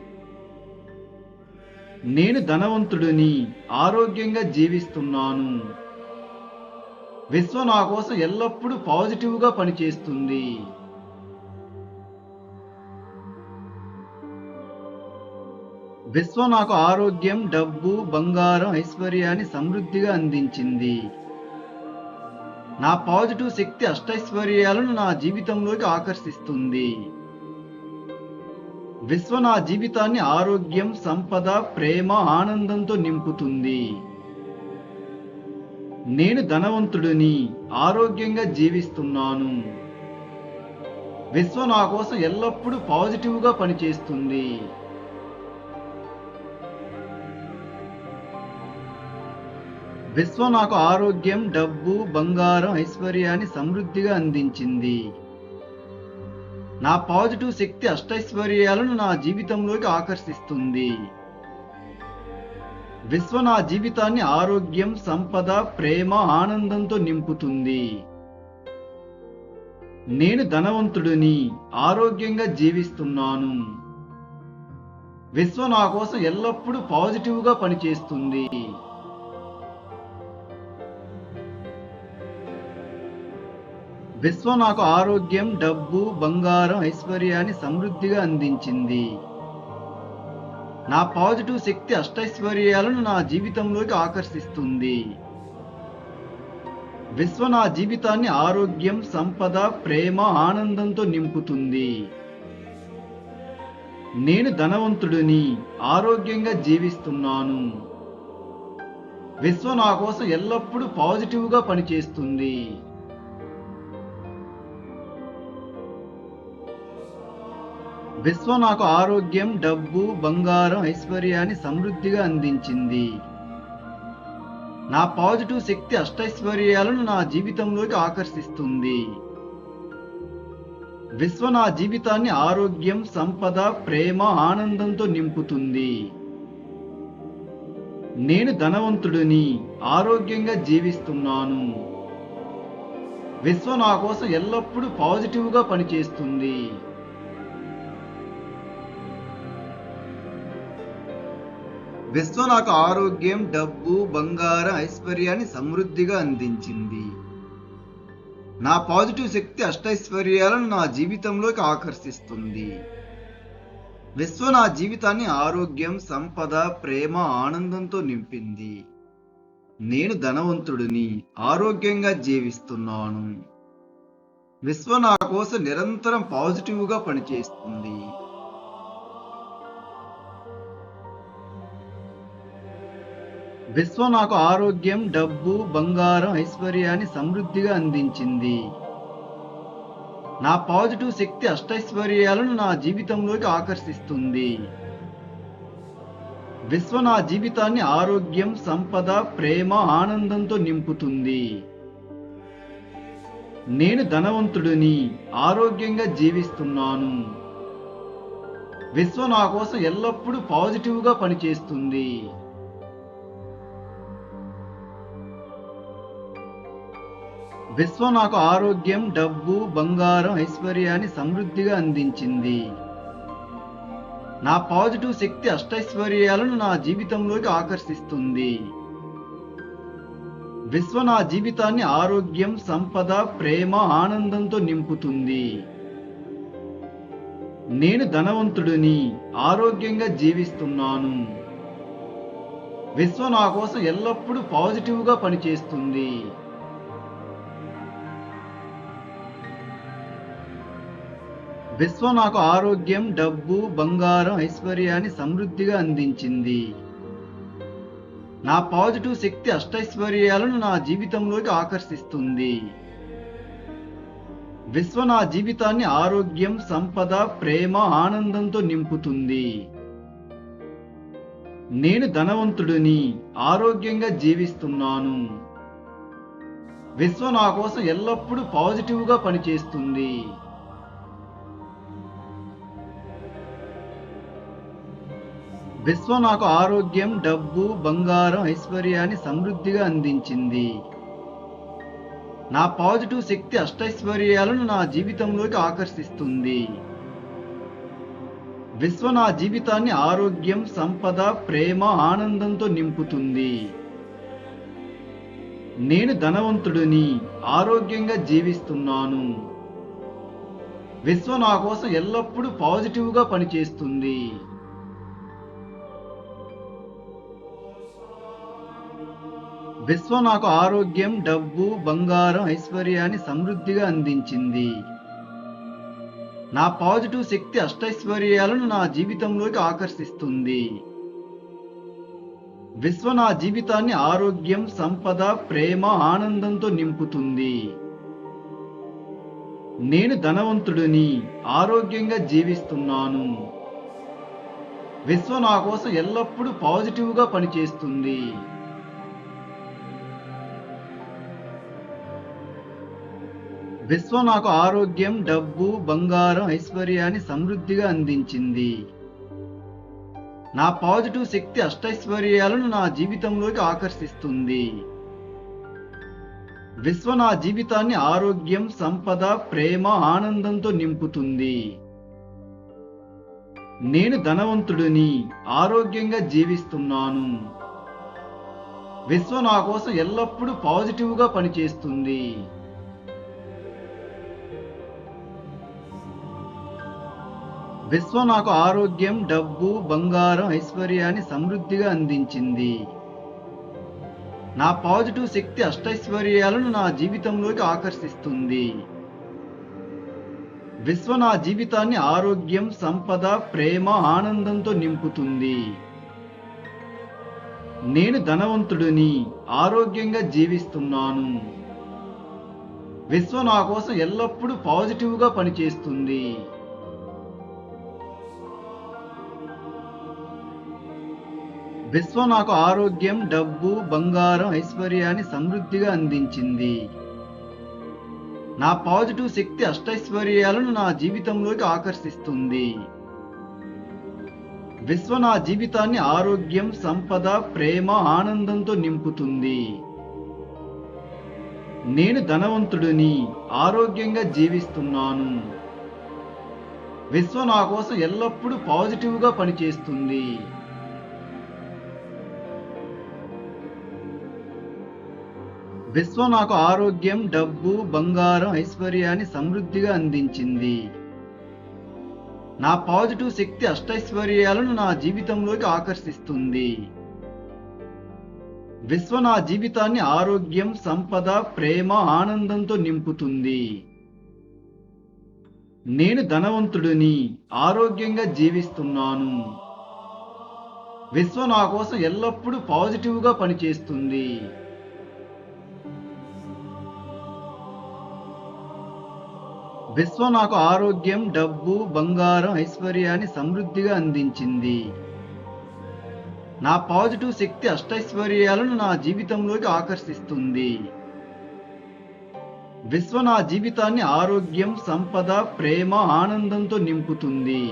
నేను ధనవంతుడిని, ఆరోగ్యంగా జీవిస్తున్నాను. విశ్వ నా కోసం ఎల్లప్పుడూ పాజిటివ్గా పనిచేస్తుంది. విశ్వ నాకు ఆరోగ్యం, డబ్బు, బంగారం, ఐశ్వర్యాన్ని సమృద్ధిగా అందించింది. నా పాజిటివ్ శక్తి అష్టైశ్వర్యాలను నా జీవితంలోకి ఆకర్షిస్తుంది. విశ్వ నా జీవితాన్ని ఆరోగ్యం, సంపద, ప్రేమ, ఆనందంతో నింపుతుంది. నేను ధనవంతుడిని, ఆరోగ్యంగా జీవిస్తున్నాను. విశ్వ నా కోసం ఎల్లప్పుడూ పాజిటివ్గా పనిచేస్తుంది. విశ్వ నాకు ఆరోగ్యం, డబ్బు, బంగారం, ఐశ్వర్యాన్ని సమృద్ధిగా అందించింది. నా పాజిటివ్ శక్తి అష్టైశ్వర్యాలను నా జీవితంలోకి ఆకర్షిస్తుంది. విశ్వ నా జీవితాన్ని ఆరోగ్యం, సంపద, ప్రేమ, ఆనందంతో నింపుతుంది. నేను ధనవంతుడిని, ఆరోగ్యంగా జీవిస్తున్నాను. విశ్వ నా కోసం ఎల్లప్పుడూ పాజిటివ్గా పనిచేస్తుంది. విశ్వ నాకు ఆరోగ్యం, డబ్బు, బంగారం, ఐశ్వర్యాన్ని సమృద్ధిగా అందించింది. నా పాజిటివ్ శక్తి అష్టైశ్వర్యాలను నా జీవితంలోకి ఆకర్షిస్తుంది. విశ్వ నా జీవితాన్ని ఆరోగ్యం, సంపద, ప్రేమ, ఆనందంతో నింపుతుంది. నేను ధనవంతుడిని, ఆరోగ్యంగా జీవిస్తున్నాను. విశ్వ నా కోసం ఎల్లప్పుడూ పాజిటివ్గా పనిచేస్తుంది. విశ్వ నాకు ఆరోగ్యం, డబ్బు, బంగారం, ఐశ్వర్యాన్ని సమృద్ధిగా అందించింది. నా పాజిటివ్ శక్తి అష్టైశ్వర్యాలను నా జీవితంలోకి ఆకర్షిస్తుంది. విశ్వ నా జీవితాన్ని ఆరోగ్యం, సంపద, ప్రేమ, ఆనందంతో నింపుతుంది. నేను ధనవంతుడిని, ఆరోగ్యంగా జీవిస్తున్నాను. విశ్వ నా కోసం ఎల్లప్పుడూ పాజిటివ్గా పనిచేస్తుంది. విశ్వ నాకు ఆరోగ్యం, డబ్బు, బంగారం, ఐశ్వర్యాన్ని సమృద్ధిగా అందించింది. నా పాజిటివ్ శక్తి అష్టైశ్వర్యాలను నా జీవితంలోకి ఆకర్షిస్తుంది. విశ్వ నా జీవితాన్ని ఆరోగ్యం, సంపద, ప్రేమ, ఆనందంతో నింపింది. నేను ధనవంతుడిని, ఆరోగ్యంగా జీవిస్తున్నాను. విశ్వ నా కోసం నిరంతరం పాజిటివ్గా పనిచేస్తుంది. విశ్వ నాకు ఆరోగ్యం, డబ్బు, బంగారం, ఐశ్వర్యాన్ని సమృద్ధిగా అందించింది. నా పాజిటివ్ శక్తి అష్టైశ్వర్యాలను నా జీవితంలోకి ఆకర్షిస్తుంది. విశ్వ నా జీవితాన్ని ఆరోగ్యం, సంపద, ప్రేమ, ఆనందంతో నింపుతుంది. నేను ధనవంతుడిని, ఆరోగ్యంగా జీవిస్తున్నాను. విశ్వ నా కోసం ఎల్లప్పుడూ పాజిటివ్గా పనిచేస్తుంది. విశ్వ నాకు ఆరోగ్యం, డబ్బు, బంగారం, ఐశ్వర్యాన్ని సమృద్ధిగా అందించింది. నా పాజిటివ్ శక్తి అష్టైశ్వర్యాలను నా జీవితంలోకి ఆకర్షిస్తుంది. విశ్వ నా జీవితాన్ని ఆరోగ్యం, సంపద, ప్రేమ, ఆనందంతో నింపుతుంది. నేను ధనవంతుడిని, ఆరోగ్యంగా జీవిస్తున్నాను. విశ్వ నా కోసం ఎల్లప్పుడూ పాజిటివ్గా పనిచేస్తుంది. విశ్వ నాకు ఆరోగ్యం, డబ్బు, బంగారం, ఐశ్వర్యాన్ని సమృద్ధిగా అందించింది. నా పాజిటివ్ శక్తి అష్టైశ్వర్యాలను నా జీవితంలోకి ఆకర్షిస్తుంది. విశ్వ నా జీవితాన్ని ఆరోగ్యం, సంపద, ప్రేమ, ఆనందంతో నింపుతుంది. నేను ధనవంతుడిని, ఆరోగ్యంగా జీవిస్తున్నాను. విశ్వ నా కోసం ఎల్లప్పుడూ పాజిటివ్గా పనిచేస్తుంది. విశ్వ నాకు ఆరోగ్యం, డబ్బు, బంగారం, ఐశ్వర్యాన్ని సమృద్ధిగా అందించింది. నా పాజిటివ్ శక్తి అష్టైశ్వర్యాలను నా జీవితంలోకి ఆకర్షిస్తుంది. విశ్వ నా జీవితాన్ని ఆరోగ్యం, సంపద, ప్రేమ, ఆనందంతో నింపుతుంది. నేను ధనవంతుడిని, ఆరోగ్యంగా జీవిస్తున్నాను. విశ్వ నా కోసం ఎల్లప్పుడూ పాజిటివ్గా పనిచేస్తుంది. విశ్వ నాకు ఆరోగ్యం, డబ్బు, బంగారం, ఐశ్వర్యాన్ని సమృద్ధిగా అందించింది. నా పాజిటివ్ శక్తి అష్టైశ్వర్యాలను నా జీవితంలోకి ఆకర్షిస్తుంది. విశ్వ నా జీవితాన్ని ఆరోగ్యం, సంపద, ప్రేమ, ఆనందంతో నింపుతుంది. నేను ధనవంతుడిని, ఆరోగ్యంగా జీవిస్తున్నాను. విశ్వ నా కోసం ఎల్లప్పుడూ పాజిటివ్గా పనిచేస్తుంది. విశ్వం నాకు ఆరోగ్యం, డబ్బు, బంగారం, ఐశ్వర్యాన్ని సమృద్ధిగా అందించింది. నా పాజిటివ్ శక్తి అష్టైశ్వర్యాలను నా జీవితంలోకి ఆకర్షిస్తుంది. విశ్వం నా జీవితాన్ని ఆరోగ్యం, సంపద, ప్రేమ, ఆనందంతో నింపుతుంది. నేను ధనవంతుడిని, ఆరోగ్యంగా జీవిస్తున్నాను. విశ్వం నా కోసం ఎల్లప్పుడూ పాజిటివ్గా పనిచేస్తుంది. విశ్వం నాకు ఆరోగ్యం, డబ్బు, బంగారం, ఐశ్వర్యాన్ని సమృద్ధిగా అందించింది. నా పాజిటివ్ శక్తి అష్టైశ్వర్యాలను నా జీవితంలోకి ఆకర్షిస్తుంది. విశ్వం నా జీవితాన్ని ఆరోగ్యం, సంపద, ప్రేమ, ఆనందంతో నింపుతుంది. నేను ధనవంతుడిని, ఆరోగ్యంగా జీవిస్తున్నాను. విశ్వం నా కోసం ఎల్లప్పుడూ పాజిటివ్గా పనిచేస్తుంది. విశ్వం నాకు ఆరోగ్యం, డబ్బు, బంగారం, ఐశ్వర్యాన్ని సమృద్ధిగా అందించింది. నా పాజిటివ్ శక్తి అష్టైశ్వర్యాలను నా జీవితంలోకి ఆకర్షిస్తుంది. విశ్వం నా జీవితాన్ని ఆరోగ్యం, సంపద, ప్రేమ, ఆనందంతో నింపుతుంది. నేను ధనవంతుడిని, ఆరోగ్యంగా జీవిస్తున్నాను. విశ్వం నా కోసం ఎల్లప్పుడూ పాజిటివ్గా పనిచేస్తుంది. విశ్వం నాకు ఆరోగ్యం, డబ్బు, బంగారం, ఐశ్వర్యాన్ని సమృద్ధిగా అందించింది. నా పాజిటివ్ శక్తి అష్టైశ్వర్యాలను నా జీవితంలోకి ఆకర్షిస్తుంది. విశ్వం నా జీవితాన్ని ఆరోగ్యం, సంపద, ప్రేమ, ఆనందంతో నింపుతుంది. నేను ధనవంతుడిని, ఆరోగ్యంగా జీవిస్తున్నాను. విశ్వం నా కోసం ఎల్లప్పుడూ పాజిటివ్గా పనిచేస్తుంది. విశ్వం నాకు ఆరోగ్యం, డబ్బు, బంగారం, ఐశ్వర్యాన్ని సమృద్ధిగా అందించింది. నా పాజిటివ్ శక్తి అష్టైశ్వర్యాలను నా జీవితంలోకి ఆకర్షిస్తుంది. విశ్వం నా జీవితాన్ని ఆరోగ్యం, సంపద, ప్రేమ, ఆనందంతో నింపుతుంది.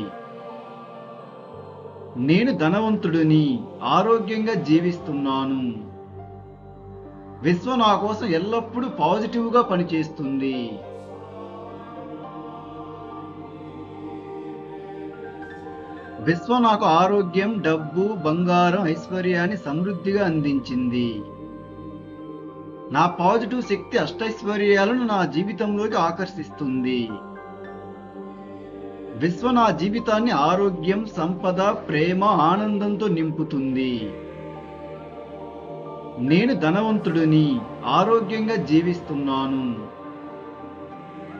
నేను ధనవంతుడిని, ఆరోగ్యంగా జీవిస్తున్నాను. విశ్వం నా కోసం ఎల్లప్పుడూ పాజిటివ్గా పనిచేస్తుంది. విశ్వం నాకు ఆరోగ్యం, డబ్బు, బంగారం, ఐశ్వర్యాన్ని సమృద్ధిగా అందించింది. నా పాజిటివ్ శక్తి అష్టైశ్వర్యాలను నా జీవితంలోకి ఆకర్షిస్తుంది. విశ్వం నా జీవితాన్ని ఆరోగ్యం, సంపద, ప్రేమ, ఆనందంతో నింపుతుంది. నేను ధనవంతుడిని, ఆరోగ్యంగా జీవిస్తున్నాను.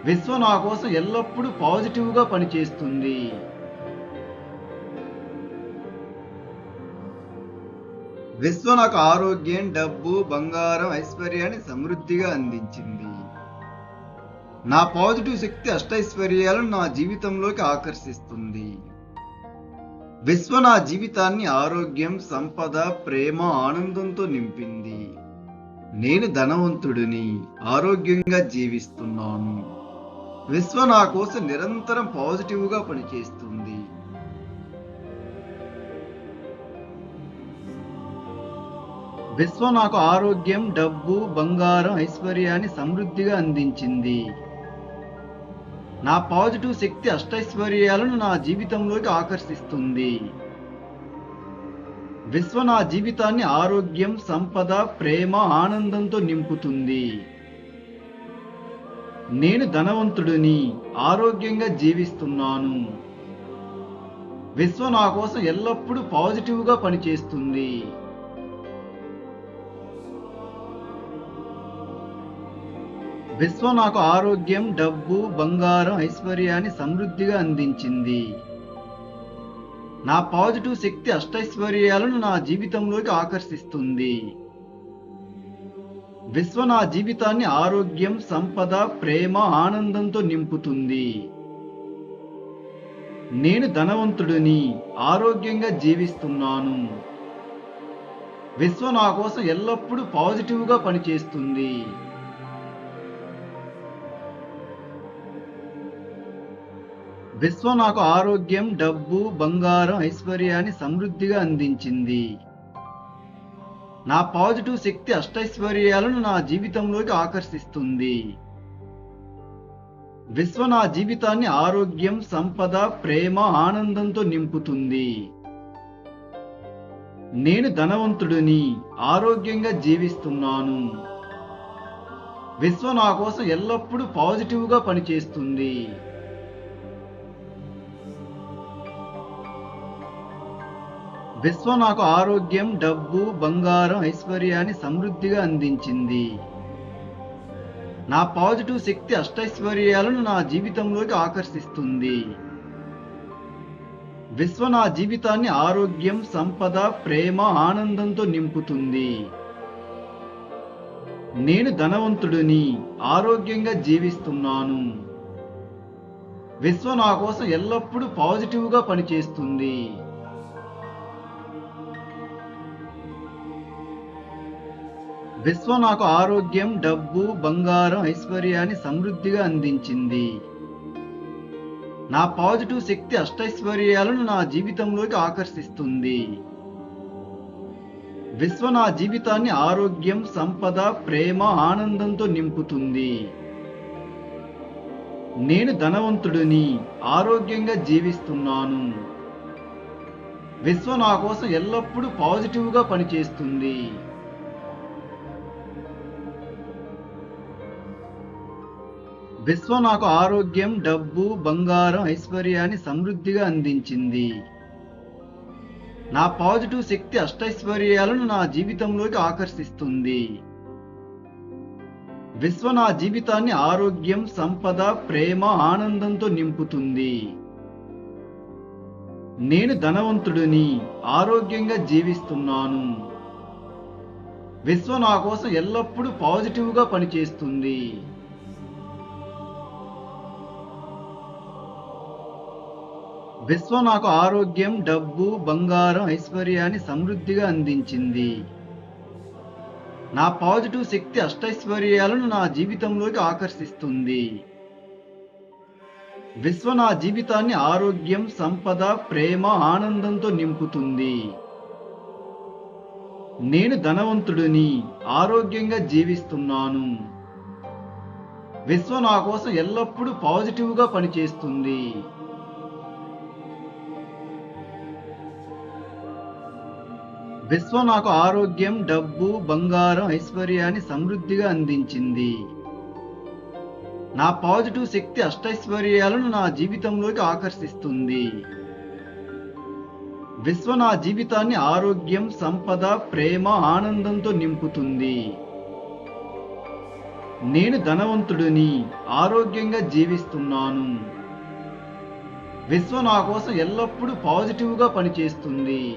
విశ్వం నా కోసం ఎల్లప్పుడూ పాజిటివ్గా పనిచేస్తుంది. విశ్వం నాకు ఆరోగ్యం, డబ్బు, బంగారం, ఐశ్వర్యాన్ని సమృద్ధిగా అందించింది. నా పాజిటివ్ శక్తి అష్టైశ్వర్యాలను నా జీవితంలోకి ఆకర్షిస్తుంది. విశ్వం నా జీవితాన్ని ఆరోగ్యం, సంపద, ప్రేమ, ఆనందంతో నింపింది. నేను ధనవంతుడిని, ఆరోగ్యంగా జీవిస్తున్నాను. విశ్వం నా కోసం నిరంతరం పాజిటివ్గా పనిచేస్తుంది. విశ్వం నాకు ఆరోగ్యం, డబ్బు, బంగారం, ఐశ్వర్యాన్ని సమృద్ధిగా అందించింది. నా పాజిటివ్ శక్తి అష్టైశ్వర్యాలను నా జీవితంలోకి ఆకర్షిస్తుంది. విశ్వం నా జీవితాన్ని ఆరోగ్యం, సంపద, ప్రేమ, ఆనందంతో నింపుతుంది. నేను ధనవంతుడిని, ఆరోగ్యంగా జీవిస్తున్నాను. విశ్వం నా కోసం ఎల్లప్పుడూ పాజిటివ్గా పనిచేస్తుంది. విశ్వం నాకు ఆరోగ్యం, డబ్బు, బంగారం, ఐశ్వర్యాన్ని సమృద్ధిగా అందించింది. నా పాజిటివ్ శక్తి అష్టైశ్వర్యాలను నా జీవితంలోకి ఆకర్షిస్తుంది. విశ్వం నా జీవితాన్ని ఆరోగ్యం, సంపద, ప్రేమ, ఆనందంతో నింపుతుంది. నేను ధనవంతుడిని, ఆరోగ్యంగా జీవిస్తున్నాను. విశ్వం నా కోసం ఎల్లప్పుడూ పాజిటివ్గా పనిచేస్తుంది. విశ్వం నాకు ఆరోగ్యం, డబ్బు, బంగారం, ఐశ్వర్యాన్ని సమృద్ధిగా అందించింది. నా పాజిటివ్ శక్తి అష్టైశ్వర్యాలను నా జీవితంలోకి ఆకర్షిస్తుంది. విశ్వం నా జీవితాన్ని ఆరోగ్యం, సంపద, ప్రేమ, ఆనందంతో నింపుతుంది. నేను ధనవంతుడిని, ఆరోగ్యంగా జీవిస్తున్నాను. విశ్వం నా కోసం ఎల్లప్పుడూ పాజిటివ్గా పనిచేస్తుంది. విశ్వం నాకు ఆరోగ్యం, డబ్బు, బంగారం, ఐశ్వర్యాన్ని సమృద్ధిగా అందించింది. నా పాజిటివ్ శక్తి అష్టైశ్వర్యాలను నా జీవితంలోకి ఆకర్షిస్తుంది. విశ్వం నా జీవితాన్ని ఆరోగ్యం, సంపద, ప్రేమ, ఆనందంతో నింపుతుంది. నేను ధనవంతుడిని, ఆరోగ్యంగా జీవిస్తున్నాను. విశ్వం నా కోసం ఎల్లప్పుడూ పాజిటివ్గా పనిచేస్తుంది. విశ్వం నాకు ఆరోగ్యం, డబ్బు, బంగారం, ఐశ్వర్యాన్ని సమృద్ధిగా అందించింది. నా పాజిటివ్ శక్తి అష్టైశ్వర్యాలను నా జీవితంలోకి ఆకర్షిస్తుంది. విశ్వం నా జీవితాన్ని ఆరోగ్యం, సంపద, ప్రేమ, ఆనందంతో నింపుతుంది. నేను ధనవంతుడిని, ఆరోగ్యంగా జీవిస్తున్నాను. విశ్వం నా కోసం ఎల్లప్పుడూ పాజిటివ్గా పనిచేస్తుంది. విశ్వం నాకు ఆరోగ్యం, డబ్బు, బంగారం, ఐశ్వర్యాన్ని సమృద్ధిగా అందించింది. నా పాజిటివ్ శక్తి అష్టైశ్వర్యాలను నా జీవితంలోకి ఆకర్షిస్తుంది. విశ్వం నా జీవితాన్ని ఆరోగ్యం, సంపద, ప్రేమ, ఆనందంతో నింపుతుంది. నేను ధనవంతుడిని, ఆరోగ్యంగా జీవిస్తున్నాను. విశ్వం నా కోసం ఎల్లప్పుడూ పాజిటివ్గా పనిచేస్తుంది. విశ్వం నాకు ఆరోగ్యం, డబ్బు, బంగారం, ఐశ్వర్యాన్ని సమృద్ధిగా అందించింది. నా పాజిటివ్ శక్తి అష్టైశ్వర్యాలను నా జీవితంలోకి ఆకర్షిస్తుంది. విశ్వం నా జీవితాన్ని ఆరోగ్యం, సంపద, ప్రేమ, ఆనందంతో నింపుతుంది. నేను ధనవంతుడిని, ఆరోగ్యంగా జీవిస్తున్నాను. విశ్వం నా కోసం ఎల్లప్పుడూ పాజిటివ్గా పనిచేస్తుంది. విశ్వం నాకు ఆరోగ్యం, డబ్బు, బంగారం, ఐశ్వర్యాన్ని సమృద్ధిగా అందించింది. నా పాజిటివ్ శక్తి అష్టైశ్వర్యాలను నా జీవితంలోకి ఆకర్షిస్తుంది. విశ్వం నా జీవితాన్ని ఆరోగ్యం, సంపద, ప్రేమ, ఆనందంతో నింపుతుంది. నేను ధనవంతుడిని, ఆరోగ్యంగా జీవిస్తున్నాను. విశ్వం నా కోసం ఎల్లప్పుడూ పాజిటివ్గా పనిచేస్తుంది.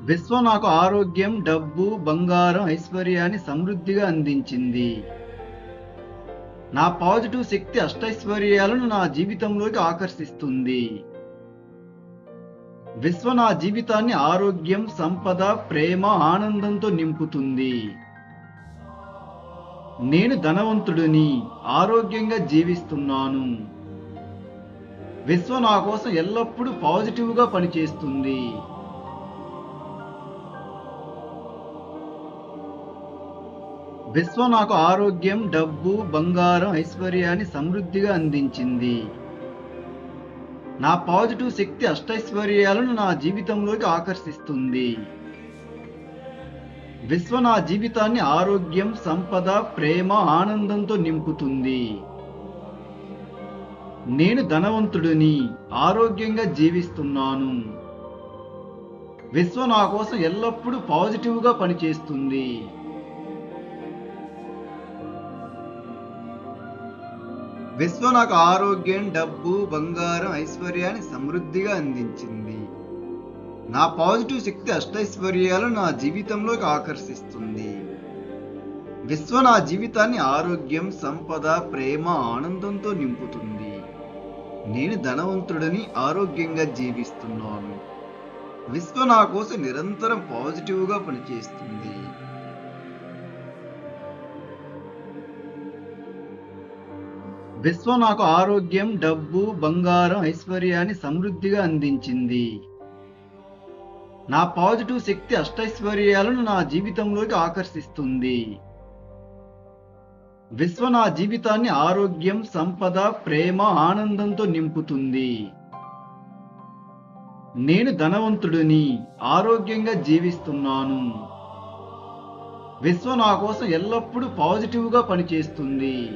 విశ్వం నాకు ఆరోగ్యం, డబ్బు, బంగారం, ఐశ్వర్యాన్ని సమృద్ధిగా అందించింది. నా పాజిటివ్ శక్తి అష్టైశ్వర్యాలను నా జీవితంలోకి ఆకర్షిస్తుంది. విశ్వం నా జీవితాన్ని ఆరోగ్యం, సంపద, ప్రేమ, ఆనందంతో నింపుతుంది. నేను ధనవంతుడిని, ఆరోగ్యంగా జీవిస్తున్నాను. విశ్వం నా కోసం ఎల్లప్పుడూ పాజిటివ్గా పనిచేస్తుంది. విశ్వం నాకు ఆరోగ్యం, డబ్బు, బంగారం, ఐశ్వర్యాన్ని సమృద్ధిగా అందించింది. నా పాజిటివ్ శక్తి అష్టైశ్వర్యాలను నా జీవితంలోకి ఆకర్షిస్తుంది. విశ్వం నా జీవితాన్ని ఆరోగ్యం, సంపద, ప్రేమ, ఆనందంతో నింపుతుంది. నేను ధనవంతుడిని, ఆరోగ్యంగా జీవిస్తున్నాను. విశ్వం నా కోసం ఎల్లప్పుడూ పాజిటివ్గా పనిచేస్తుంది. విశ్వం నాకు ఆరోగ్యం, డబ్బు, బంగారం, ఐశ్వర్యాన్ని సమృద్ధిగా అందించింది. నా పాజిటివ్ శక్తి అష్టైశ్వర్యాలు నా జీవితంలోకి ఆకర్షిస్తుంది. విశ్వం నా జీవితాన్ని ఆరోగ్యం, సంపద, ప్రేమ, ఆనందంతో నింపుతుంది. నేను ధనవంతుడిని, ఆరోగ్యంగా జీవిస్తున్నాను. విశ్వం నా కోసం నిరంతరం పాజిటివ్గా పనిచేస్తుంది. విశ్వం నాకు ఆరోగ్యం, డబ్బు, బంగారం, ఐశ్వర్యాన్ని సమృద్ధిగా అందించింది. నా పాజిటివ్ శక్తి అష్టైశ్వర్యాలను నా జీవితంలోకి ఆకర్షిస్తుంది. విశ్వం నా జీవితాన్ని ఆరోగ్యం, సంపద, ప్రేమ, ఆనందంతో నింపుతుంది. నేను ధనవంతుడిని, ఆరోగ్యంగా జీవిస్తున్నాను. విశ్వం నా కోసం ఎల్లప్పుడూ పాజిటివ్గా పనిచేస్తుంది.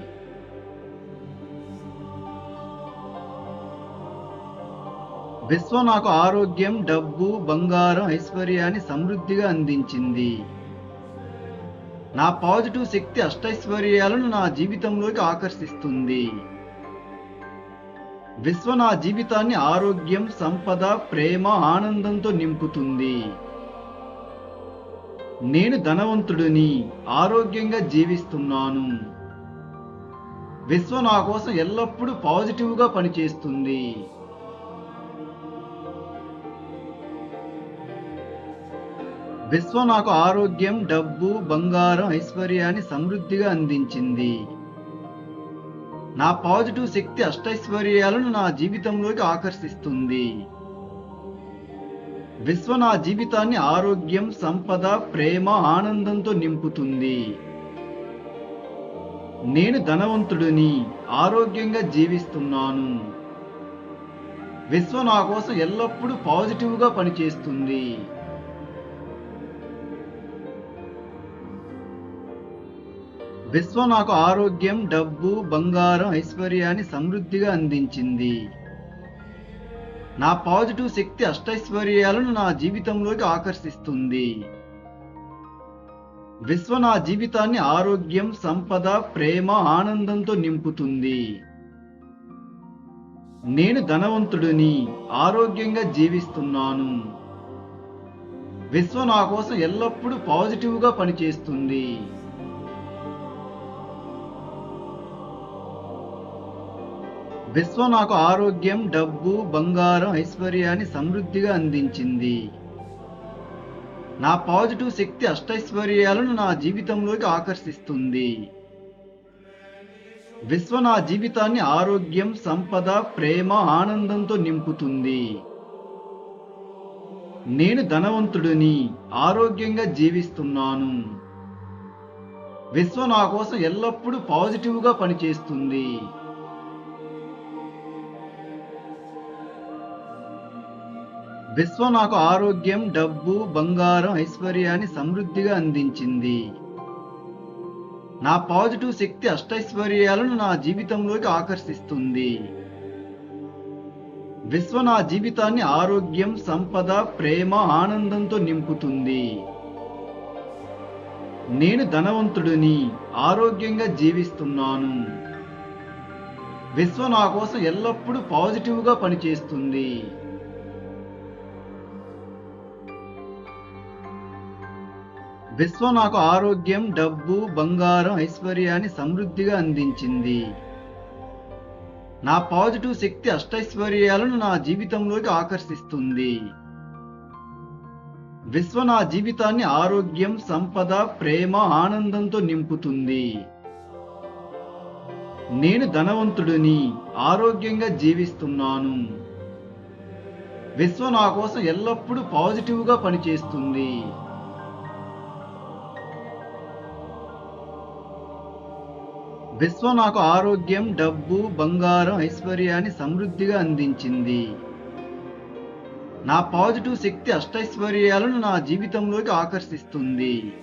విశ్వం నాకు ఆరోగ్యం, డబ్బు, బంగారం, ఐశ్వర్యాన్ని సమృద్ధిగా అందించింది. నా పాజిటివ్ శక్తి అష్టైశ్వర్యాలను నా జీవితంలోకి ఆకర్షిస్తుంది. విశ్వం నా జీవితాన్ని ఆరోగ్యం, సంపద, ప్రేమ, ఆనందంతో నింపుతుంది. నేను ధనవంతుడిని, ఆరోగ్యంగా జీవిస్తున్నాను. విశ్వం నా కోసం ఎల్లప్పుడూ పాజిటివ్గా పనిచేస్తుంది. విశ్వం నాకు ఆరోగ్యం, డబ్బు, బంగారం, ఐశ్వర్యాన్ని సమృద్ధిగా అందించింది. నా పాజిటివ్ శక్తి అష్టైశ్వర్యాలను నా జీవితంలోకి ఆకర్షిస్తుంది. విశ్వం నా జీవితాన్ని ఆరోగ్యం, సంపద, ప్రేమ, ఆనందంతో నింపుతుంది. నేను ధనవంతుడిని, ఆరోగ్యంగా జీవిస్తున్నాను. విశ్వం నా కోసం ఎల్లప్పుడూ పాజిటివ్గా పనిచేస్తుంది. విశ్వం నాకు ఆరోగ్యం, డబ్బు, బంగారం, ఐశ్వర్యాన్ని సమృద్ధిగా అందించింది. నా పాజిటివ్ శక్తి అష్టైశ్వర్యాలను నా జీవితంలోకి ఆకర్షిస్తుంది. విశ్వం నా జీవితాన్ని ఆరోగ్యం, సంపద, ప్రేమ, ఆనందంతో నింపుతుంది. నేను ధనవంతుడిని, ఆరోగ్యంగా జీవిస్తున్నాను. విశ్వం నా కోసం ఎల్లప్పుడూ పాజిటివ్గా పనిచేస్తుంది. విశ్వం నాకు ఆరోగ్యం, డబ్బు, బంగారం, ఐశ్వర్యాన్ని సమృద్ధిగా అందించింది. నా పాజిటివ్ శక్తి అష్టైశ్వర్యాలను నా జీవితంలోకి ఆకర్షిస్తుంది. విశ్వం నా జీవితాన్ని ఆరోగ్యం, సంపద, ప్రేమ, ఆనందంతో నింపుతుంది. నేను ధనవంతుడిని, ఆరోగ్యంగా జీవిస్తున్నాను. విశ్వం నా కోసం ఎల్లప్పుడూ పాజిటివ్గా పనిచేస్తుంది. విశ్వం నాకు ఆరోగ్యం, డబ్బు, బంగారం, ఐశ్వర్యాన్ని సమృద్ధిగా అందించింది. నా పాజిటివ్ శక్తి అష్టైశ్వర్యాలను నా జీవితంలోకి ఆకర్షిస్తుంది. విశ్వం నా జీవితాన్ని ఆరోగ్యం, సంపద, ప్రేమ, ఆనందంతో నింపుతుంది. నేను ధనవంతుడిని, ఆరోగ్యంగా జీవిస్తున్నాను. విశ్వం నా కోసం ఎల్లప్పుడూ పాజిటివ్గా పనిచేస్తుంది. విశ్వం నాకు ఆరోగ్యం, డబ్బు, బంగారం, ఐశ్వర్యాన్ని సమృద్ధిగా అందించింది. నా పాజిటివ్ శక్తి అష్టైశ్వర్యాలను నా జీవితంలోకి ఆకర్షిస్తుంది. విశ్వం నా జీవితాన్ని ఆరోగ్యం, సంపద, ప్రేమ, ఆనందంతో నింపుతుంది. నేను ధనవంతుడిని, ఆరోగ్యంగా జీవిస్తున్నాను. విశ్వం నా కోసం ఎల్లప్పుడూ పాజిటివ్గా పనిచేస్తుంది. విశ్వం నాకు ఆరోగ్యం, డబ్బు, బంగారం, ఐశ్వర్యాన్ని సమృద్ధిగా అందించింది. నా పాజిటివ్ శక్తి అష్టైశ్వర్యాలను నా జీవితంలోకి ఆకర్షిస్తుంది.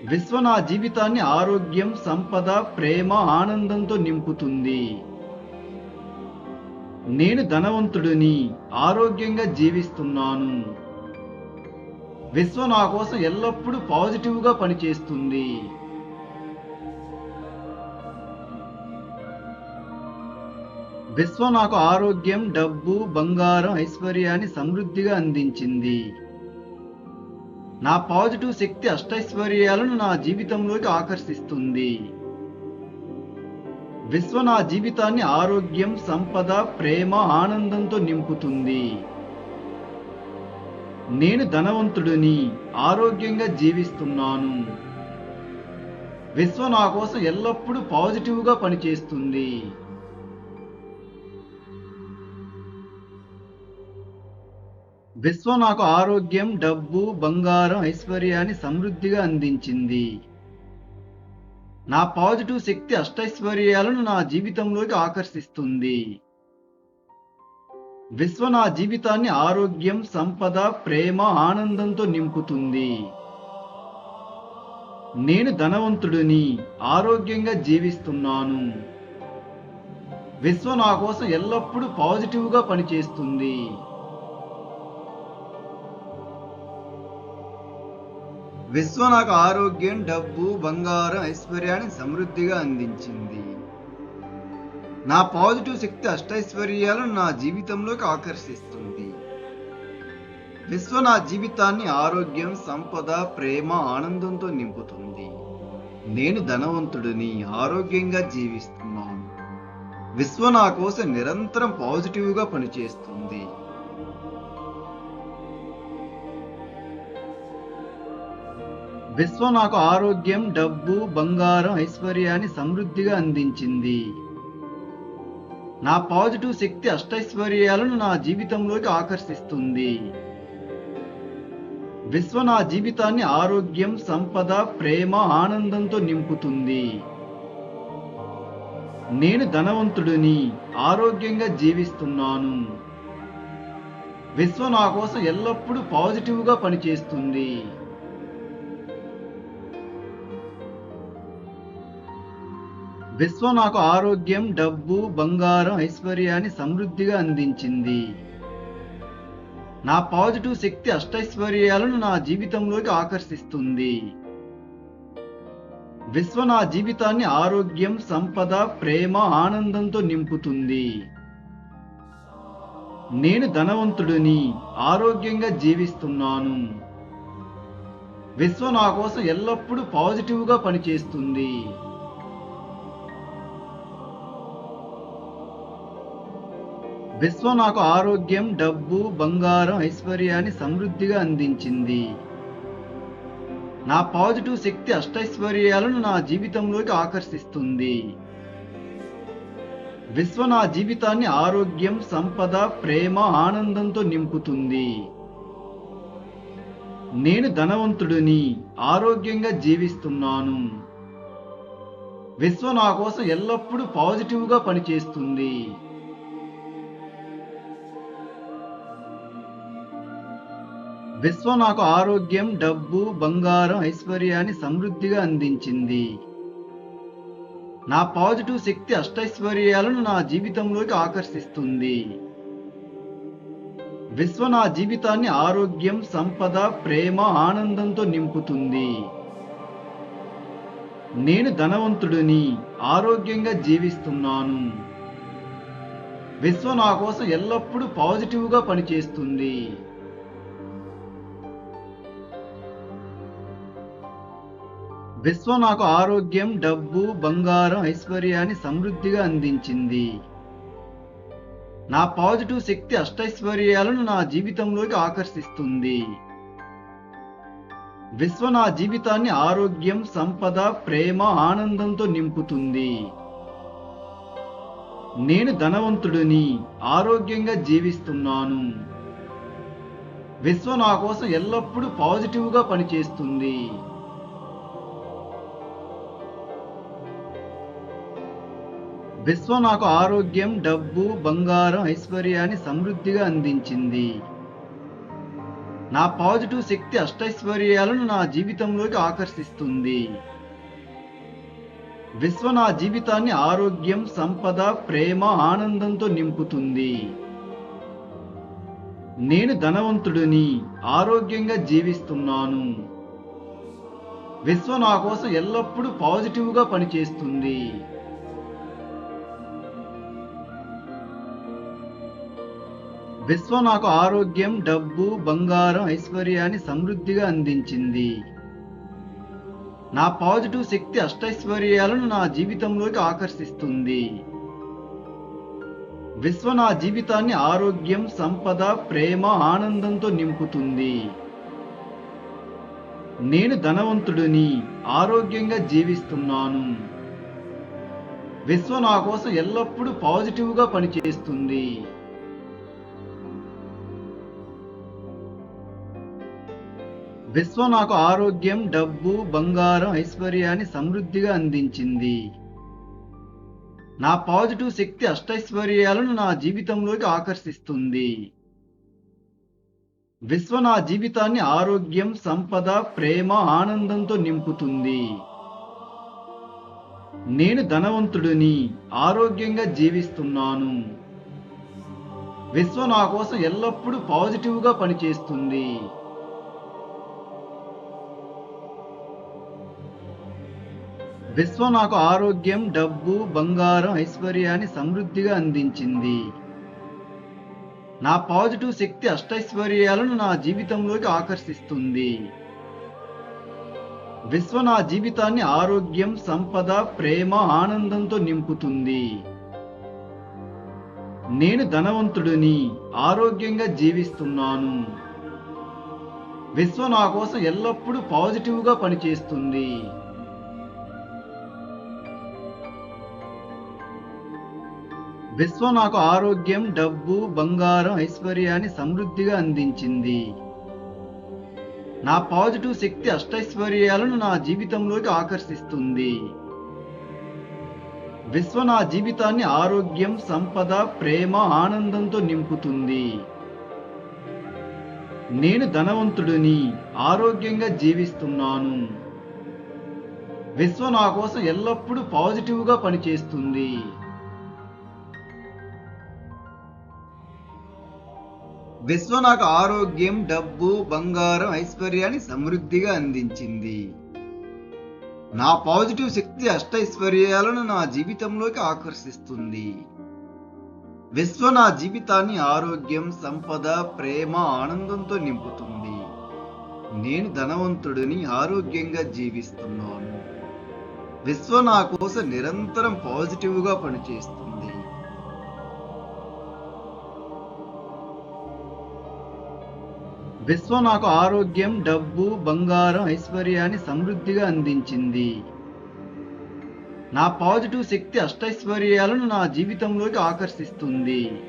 విశ్వం నా జీవితాన్ని ఆరోగ్యం, సంపద, ప్రేమ, ఆనందంతో నింపుతుంది. నేను ధనవంతుడిని, ఆరోగ్యంగా జీవిస్తున్నాను. విశ్వం నా కోసం ఎల్లప్పుడూ పాజిటివ్గా పనిచేస్తుంది. విశ్వం నాకు ఆరోగ్యం, డబ్బు, బంగారం, ఐశ్వర్యాన్ని సమృద్ధిగా అందించింది. నా పాజిటివ్ శక్తి అష్టైశ్వర్యాలను నా జీవితంలోకి ఆకర్షిస్తుంది. విశ్వం నా జీవితాన్ని ఆరోగ్యం, సంపద, ప్రేమ, ఆనందంతో నింపుతుంది. నేను ధనవంతుడిని, ఆరోగ్యంగా జీవిస్తున్నాను. విశ్వం నా కోసం ఎల్లప్పుడూ పాజిటివ్గా పనిచేస్తుంది. విశ్వం నాకు ఆరోగ్యం, డబ్బు, బంగారం, ఐశ్వర్యాన్ని సమృద్ధిగా అందించింది. నా పాజిటివ్ శక్తి అష్టైశ్వర్యాలను నా జీవితంలోకి ఆకర్షిస్తుంది. విశ్వం నా జీవితాన్ని ఆరోగ్యం, సంపద, ప్రేమ, ఆనందంతో నింపుతుంది. నేను ధనవంతుడిని, ఆరోగ్యంగా జీవిస్తున్నాను. విశ్వం నా కోసం ఎల్లప్పుడూ పాజిటివ్గా పనిచేస్తుంది. విశ్వం నాకు ఆరోగ్యం, డబ్బు, బంగారం, ఐశ్వర్యాన్ని సమృద్ధిగా అందించింది. నా పాజిటివ్ శక్తి అష్టైశ్వర్యాలను నా జీవితంలోకి ఆకర్షిస్తుంది. విశ్వం నా జీవితాన్ని ఆరోగ్యం, సంపద, ప్రేమ, ఆనందంతో నింపుతుంది. నేను ధనవంతుడిని, ఆరోగ్యంగా జీవిస్తున్నాను. విశ్వం నా కోసం నిరంతరం పాజిటివ్గా పనిచేస్తుంది. విశ్వం నాకు ఆరోగ్యం, డబ్బు, బంగారం, ఐశ్వర్యాన్ని సమృద్ధిగా అందించింది. నా పాజిటివ్ శక్తి అష్టైశ్వర్యాలను నా జీవితంలోకి ఆకర్షిస్తుంది. విశ్వం నా జీవితాన్ని ఆరోగ్యం, సంపద, ప్రేమ, ఆనందంతో నింపుతుంది. నేను ధనవంతుడిని, ఆరోగ్యంగా జీవిస్తున్నాను. విశ్వం నా కోసం ఎల్లప్పుడూ పాజిటివ్గా పనిచేస్తుంది. విశ్వం నాకు ఆరోగ్యం, డబ్బు, బంగారం, ఐశ్వర్యాన్ని సమృద్ధిగా అందించింది. నా పాజిటివ్ శక్తి అష్టైశ్వర్యాలను నా జీవితంలోకి ఆకర్షిస్తుంది. విశ్వం నా జీవితాన్ని ఆరోగ్యం, సంపద, ప్రేమ, ఆనందంతో నింపుతుంది. నేను ధనవంతుడిని, ఆరోగ్యంగా జీవిస్తున్నాను. విశ్వం నా కోసం ఎల్లప్పుడూ పాజిటివ్గా పనిచేస్తుంది. విశ్వం నాకు ఆరోగ్యం, డబ్బు, బంగారం, ఐశ్వర్యాన్ని సమృద్ధిగా అందించింది. నా పాజిటివ్ శక్తి అష్టైశ్వర్యాలను నా జీవితంలోకి ఆకర్షిస్తుంది. విశ్వం నా జీవితాన్ని ఆరోగ్యం, సంపద, ప్రేమ, ఆనందంతో నింపుతుంది. నేను ధనవంతుడిని, ఆరోగ్యంగా జీవిస్తున్నాను. విశ్వం నా కోసం ఎల్లప్పుడూ పాజిటివ్గా పనిచేస్తుంది. విశ్వం నాకు ఆరోగ్యం, డబ్బు, బంగారం, ఐశ్వర్యాన్ని సమృద్ధిగా అందించింది. నా పాజిటివ్ శక్తి అష్టైశ్వర్యాలను నా జీవితంలోకి ఆకర్షిస్తుంది. విశ్వం నా జీవితాన్ని ఆరోగ్యం, సంపద, ప్రేమ, ఆనందంతో నింపుతుంది. నేను ధనవంతుడిని, ఆరోగ్యంగా జీవిస్తున్నాను. విశ్వం నా కోసం ఎల్లప్పుడూ పాజిటివ్గా పనిచేస్తుంది. విశ్వం నాకు ఆరోగ్యం, డబ్బు, బంగారం, ఐశ్వర్యాన్ని సమృద్ధిగా అందించింది. నా పాజిటివ్ శక్తి అష్టైశ్వర్యాలను నా జీవితంలోకి ఆకర్షిస్తుంది. విశ్వం నా జీవితాన్ని ఆరోగ్యం, సంపద, ప్రేమ, ఆనందంతో నింపుతుంది. నేను ధనవంతుడిని, ఆరోగ్యంగా జీవిస్తున్నాను. విశ్వం నా కోసం ఎల్లప్పుడూ పాజిటివ్గా పనిచేస్తుంది. విశ్వం నాకు ఆరోగ్యం, డబ్బు, బంగారం, ఐశ్వర్యాన్ని సమృద్ధిగా అందించింది. నా పాజిటివ్ శక్తి అష్టైశ్వర్యాలను నా జీవితంలోకి ఆకర్షిస్తుంది. విశ్వం నా జీవితాన్ని ఆరోగ్యం, సంపద, ప్రేమ, ఆనందంతో నింపుతుంది. నేను ధనవంతుడిని, ఆరోగ్యంగా జీవిస్తున్నాను. విశ్వం నా కోసం ఎల్లప్పుడూ పాజిటివ్గా పనిచేస్తుంది. విశ్వం నాకు ఆరోగ్యం, డబ్బు, బంగారం, ఐశ్వర్యాన్ని సమృద్ధిగా అందించింది. నా పాజిటివ్ శక్తి అష్టైశ్వర్యాలను నా జీవితంలోకి ఆకర్షిస్తుంది. విశ్వం నా జీవితాన్ని ఆరోగ్యం, సంపద, ప్రేమ, ఆనందంతో నింపుతుంది. నేను ధనవంతుడిని, ఆరోగ్యంగా జీవిస్తున్నాను. విశ్వం నా కోసం ఎల్లప్పుడూ పాజిటివ్గా పనిచేస్తుంది. విశ్వం నాకు ఆరోగ్యం, డబ్బు, బంగారం, ఐశ్వర్యాన్ని సమృద్ధిగా అందించింది. నా పాజిటివ్ శక్తి అష్టైశ్వర్యాలను నా జీవితంలోకి ఆకర్షిస్తుంది. విశ్వం నా జీవితాన్ని ఆరోగ్యం, సంపద, ప్రేమ, ఆనందంతో నింపుతుంది. నేను ధనవంతుడిని, ఆరోగ్యంగా జీవిస్తున్నాను. విశ్వం నా కోసం ఎల్లప్పుడూ పాజిటివ్గా పనిచేస్తుంది. విశ్వం నాకు ఆరోగ్యం, డబ్బు, బంగారం, ఐశ్వర్యాన్ని సమృద్ధిగా అందించింది. నా పాజిటివ్ శక్తి అష్టైశ్వర్యాలను నా జీవితంలోకి ఆకర్షిస్తుంది. విశ్వం నా జీవితాన్ని ఆరోగ్యం, సంపద, ప్రేమ, ఆనందంతో నింపుతుంది. నేను ధనవంతుడిని, ఆరోగ్యంగా జీవిస్తున్నాను. విశ్వం నా కోసం ఎల్లప్పుడూ పాజిటివ్గా పనిచేస్తుంది. విశ్వం నాకు ఆరోగ్యం, డబ్బు, బంగారం, ఐశ్వర్యాన్ని సమృద్ధిగా అందించింది. నా పాజిటివ్ శక్తి అష్టైశ్వర్యాలను నా జీవితంలోకి ఆకర్షిస్తుంది. విశ్వం నా జీవితాన్ని ఆరోగ్యం, సంపద, ప్రేమ, ఆనందంతో నింపుతుంది. నేను ధనవంతుడిని, ఆరోగ్యంగా జీవిస్తున్నాను. విశ్వం నా కోసం ఎల్లప్పుడూ పాజిటివ్గా పనిచేస్తుంది. విశ్వం నాకు ఆరోగ్యం, డబ్బు, బంగారం, ఐశ్వర్యాన్ని సమృద్ధిగా అందించింది. నా పాజిటివ్ శక్తి అష్టైశ్వర్యాలను నా జీవితంలోకి ఆకర్షిస్తుంది. విశ్వం నా జీవితాన్ని ఆరోగ్యం, సంపద, ప్రేమ, ఆనందంతో నింపుతుంది. నేను ధనవంతుడిని, ఆరోగ్యంగా జీవిస్తున్నాను. విశ్వం నా కోసం నిరంతరం పాజిటివ్గా పనిచేస్తుంది. విశ్వం నాకు ఆరోగ్యం, డబ్బు, బంగారం, ఐశ్వర్యాన్ని సమృద్ధిగా అందించింది. నా పాజిటివ్ శక్తి అష్టైశ్వర్యాలను నా జీవితంలోకి ఆకర్షిస్తుంది.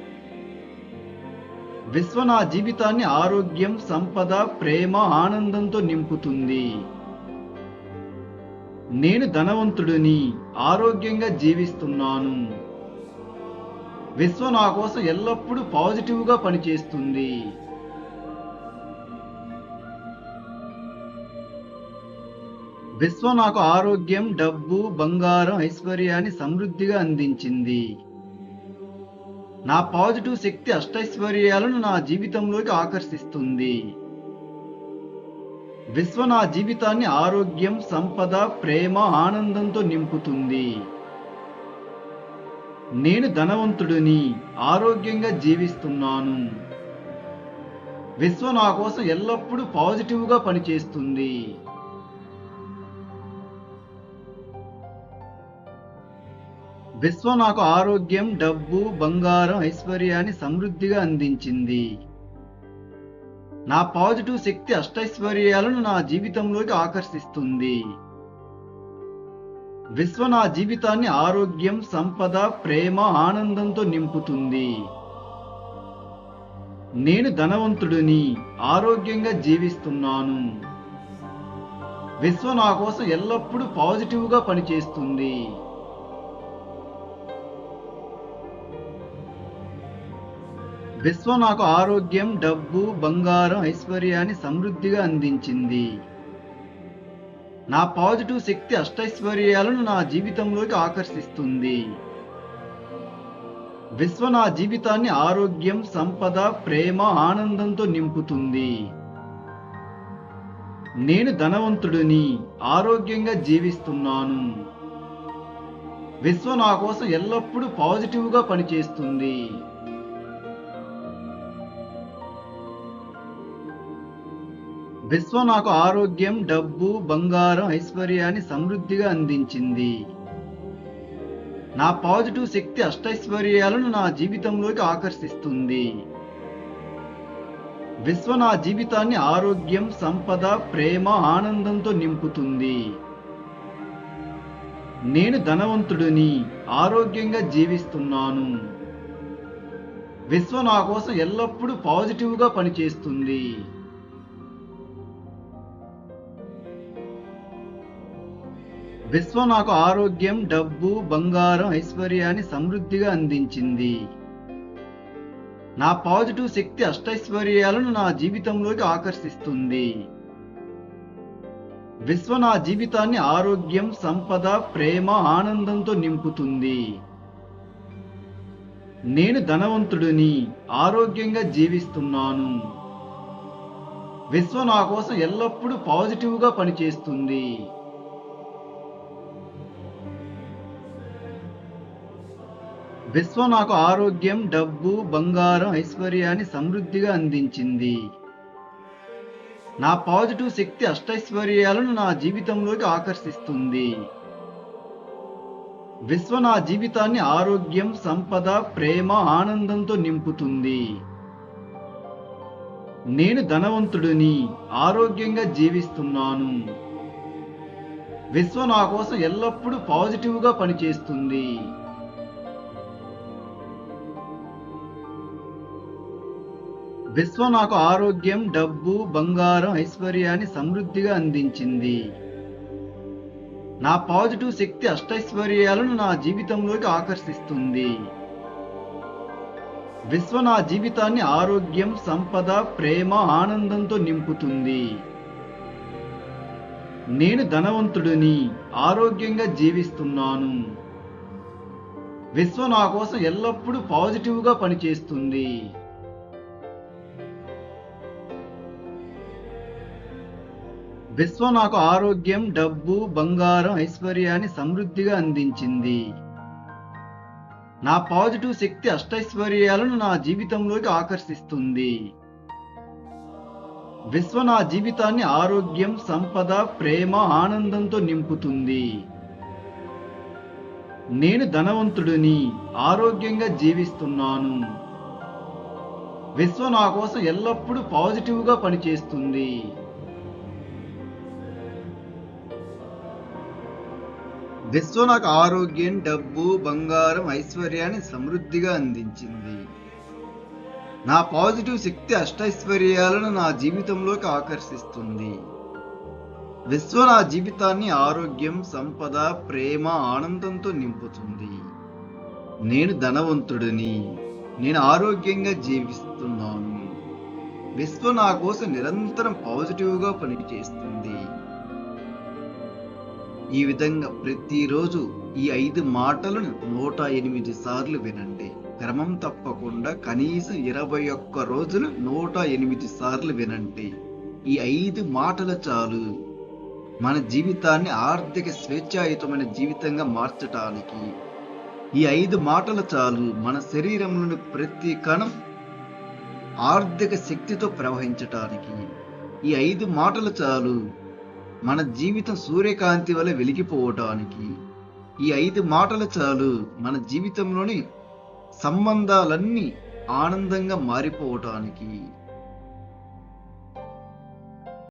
విశ్వం నా జీవితాన్ని ఆరోగ్యం, సంపద, ప్రేమ, ఆనందంతో నింపుతుంది. నేను ధనవంతుడిని, ఆరోగ్యంగా జీవిస్తున్నాను. విశ్వం నా కోసం ఎల్లప్పుడూ పాజిటివ్గా పనిచేస్తుంది. విశ్వం నాకు ఆరోగ్యం, డబ్బు, బంగారం, ఐశ్వర్యాన్ని సమృద్ధిగా అందించింది. నా పాజిటివ్ శక్తి అష్టైశ్వర్యాలను నా జీవితంలోకి ఆకర్షిస్తుంది. విశ్వం నా జీవితాన్ని ఆరోగ్యం, సంపద, ప్రేమ, ఆనందంతో నింపుతుంది. నేను ధనవంతుడిని, ఆరోగ్యంగా జీవిస్తున్నాను. విశ్వం నా కోసం ఎల్లప్పుడూ పాజిటివ్గా పనిచేస్తుంది. విశ్వం నాకు ఆరోగ్యం, డబ్బు, బంగారం, ఐశ్వర్యాన్ని సమృద్ధిగా అందించింది. నా పాజిటివ్ శక్తి అష్టైశ్వర్యాలను నా జీవితంలోకి ఆకర్షిస్తుంది. విశ్వం నా జీవితాన్ని ఆరోగ్యం, సంపద, ప్రేమ, ఆనందంతో నింపుతుంది. నేను ధనవంతుడిని, ఆరోగ్యంగా జీవిస్తున్నాను. విశ్వం నా కోసం ఎల్లప్పుడూ పాజిటివ్గా పనిచేస్తుంది. విశ్వం నాకు ఆరోగ్యం, డబ్బు, బంగారం, ఐశ్వర్యాన్ని సమృద్ధిగా అందించింది. నా పాజిటివ్ శక్తి అష్టైశ్వర్యాలను నా జీవితంలోకి ఆకర్షిస్తుంది. విశ్వం నా జీవితాన్ని ఆరోగ్యం, సంపద, ప్రేమ, ఆనందంతో నింపుతుంది. నేను ధనవంతుడిని, ఆరోగ్యంగా జీవిస్తున్నాను. విశ్వం నా కోసం ఎల్లప్పుడూ పాజిటివ్గా పనిచేస్తుంది. విశ్వం నాకు ఆరోగ్యం, డబ్బు, బంగారం, ఐశ్వర్యాన్ని సమృద్ధిగా అందించింది. నా పాజిటివ్ శక్తి అష్టైశ్వర్యాలను నా జీవితంలోకి ఆకర్షిస్తుంది. విశ్వ నా జీవితాన్ని ఆరోగ్యం, సంపద, ప్రేమ, ఆనందంతో నింపుతుంది. నేను ధనవంతుడిని, ఆరోగ్యంగా జీవిస్తున్నాను. విశ్వ నా కోసం ఎల్లప్పుడూ పాజిటివ్గా పనిచేస్తుంది. విశ్వ నాకు ఆరోగ్యం, డబ్బు, బంగారం, ఐశ్వర్యాన్ని సమృద్ధిగా అందించింది. నా పాజిటివ్ శక్తి అష్టైశ్వర్యాలను నా జీవితంలోకి ఆకర్షిస్తుంది. విశ్వ నా జీవితాన్ని ఆరోగ్యం, సంపద, ప్రేమ, ఆనందంతో నింపుతుంది. నేను ధనవంతుడిని, ఆరోగ్యంగా జీవిస్తున్నాను. విశ్వ నా కోసం ఎల్లప్పుడూ పాజిటివ్గా పనిచేస్తుంది. విశ్వ నాకు ఆరోగ్యం, డబ్బు, బంగారం, ఐశ్వర్యాన్ని సమృద్ధిగా అందించింది. నా పాజిటివ్ శక్తి అష్టైశ్వర్యాలను నా జీవితంలోకి ఆకర్షిస్తుంది. విశ్వ నా జీవితాన్ని ఆరోగ్యం, సంపద, ప్రేమ, ఆనందంతో నింపుతుంది. నేను ధనవంతుడిని, ఆరోగ్యంగా జీవిస్తున్నాను. విశ్వ నా కోసం ఎల్లప్పుడూ పాజిటివ్గా పనిచేస్తుంది. విశ్వ నాకు ఆరోగ్యం, డబ్బు, బంగారం, ఐశ్వర్యాన్ని సమృద్ధిగా అందించింది. నా పాజిటివ్ శక్తి అష్టైశ్వర్యాలను నా జీవితంలోకి ఆకర్షిస్తుంది. విశ్వ నా జీవితాన్ని ఆరోగ్యం, సంపద, ప్రేమ, ఆనందంతో నింపుతుంది. నేను ధనవంతుడిని, ఆరోగ్యంగా జీవిస్తున్నాను. విశ్వ నా కోసం ఎల్లప్పుడూ పాజిటివ్గా పనిచేస్తుంది. విశ్వ నాకు ఆరోగ్యం, డబ్బు, బంగారం, ఐశ్వర్యాన్ని సమృద్ధిగా అందించింది. నా పాజిటివ్ శక్తి అష్టైశ్వర్యాలను నా జీవితంలోకి ఆకర్షిస్తుంది. విశ్వ నా జీవితాన్ని ఆరోగ్యం, సంపద, ప్రేమ, ఆనందంతో నింపుతుంది. నేను ధనవంతుడిని, ఆరోగ్యంగా జీవిస్తున్నాను. విశ్వ నా కోసం ఎల్లప్పుడూ పాజిటివ్గా పనిచేస్తుంది. విశ్వ నాకు ఆరోగ్యం, డబ్బు, బంగారం, ఐశ్వర్యాన్ని సమృద్ధిగా అందించింది. నా పాజిటివ్ శక్తి అష్టైశ్వర్యాలను నా జీవితంలోకి ఆకర్షిస్తుంది. విశ్వ నా జీవితాన్ని ఆరోగ్యం, సంపద, ప్రేమ, ఆనందంతో నింపుతుంది. నేను ధనవంతుడిని, నేను ఆరోగ్యంగా జీవిస్తున్నాను. విశ్వ నా కోసం నిరంతరం పాజిటివ్గా పనిచేస్తుంది. ఈ విధంగా ప్రతిరోజు ఈ 5 మాటలను 108 సార్లు వినండి. క్రమం తప్పకుండా కనీసం 21 రోజులు 108 సార్లు వినండి. ఈ 5 మాటలు చాలు మన జీవితాన్ని ఆర్థిక స్వేచ్ఛాయుతమైన జీవితంగా మార్చటానికి. ఈ 5 మాటలు చాలు మన శరీరంలోని ప్రతి కణం ఆర్థిక శక్తితో ప్రవహించటానికి. ఈ 5 మాటలు చాలు మన జీవితం సూర్యకాంతి వలె వెలిగిపోవటానికి. ఈ 5 మాటలు చాలు మన జీవితంలోని సంబంధాలన్నీ ఆనందంగా మారిపోవటానికి.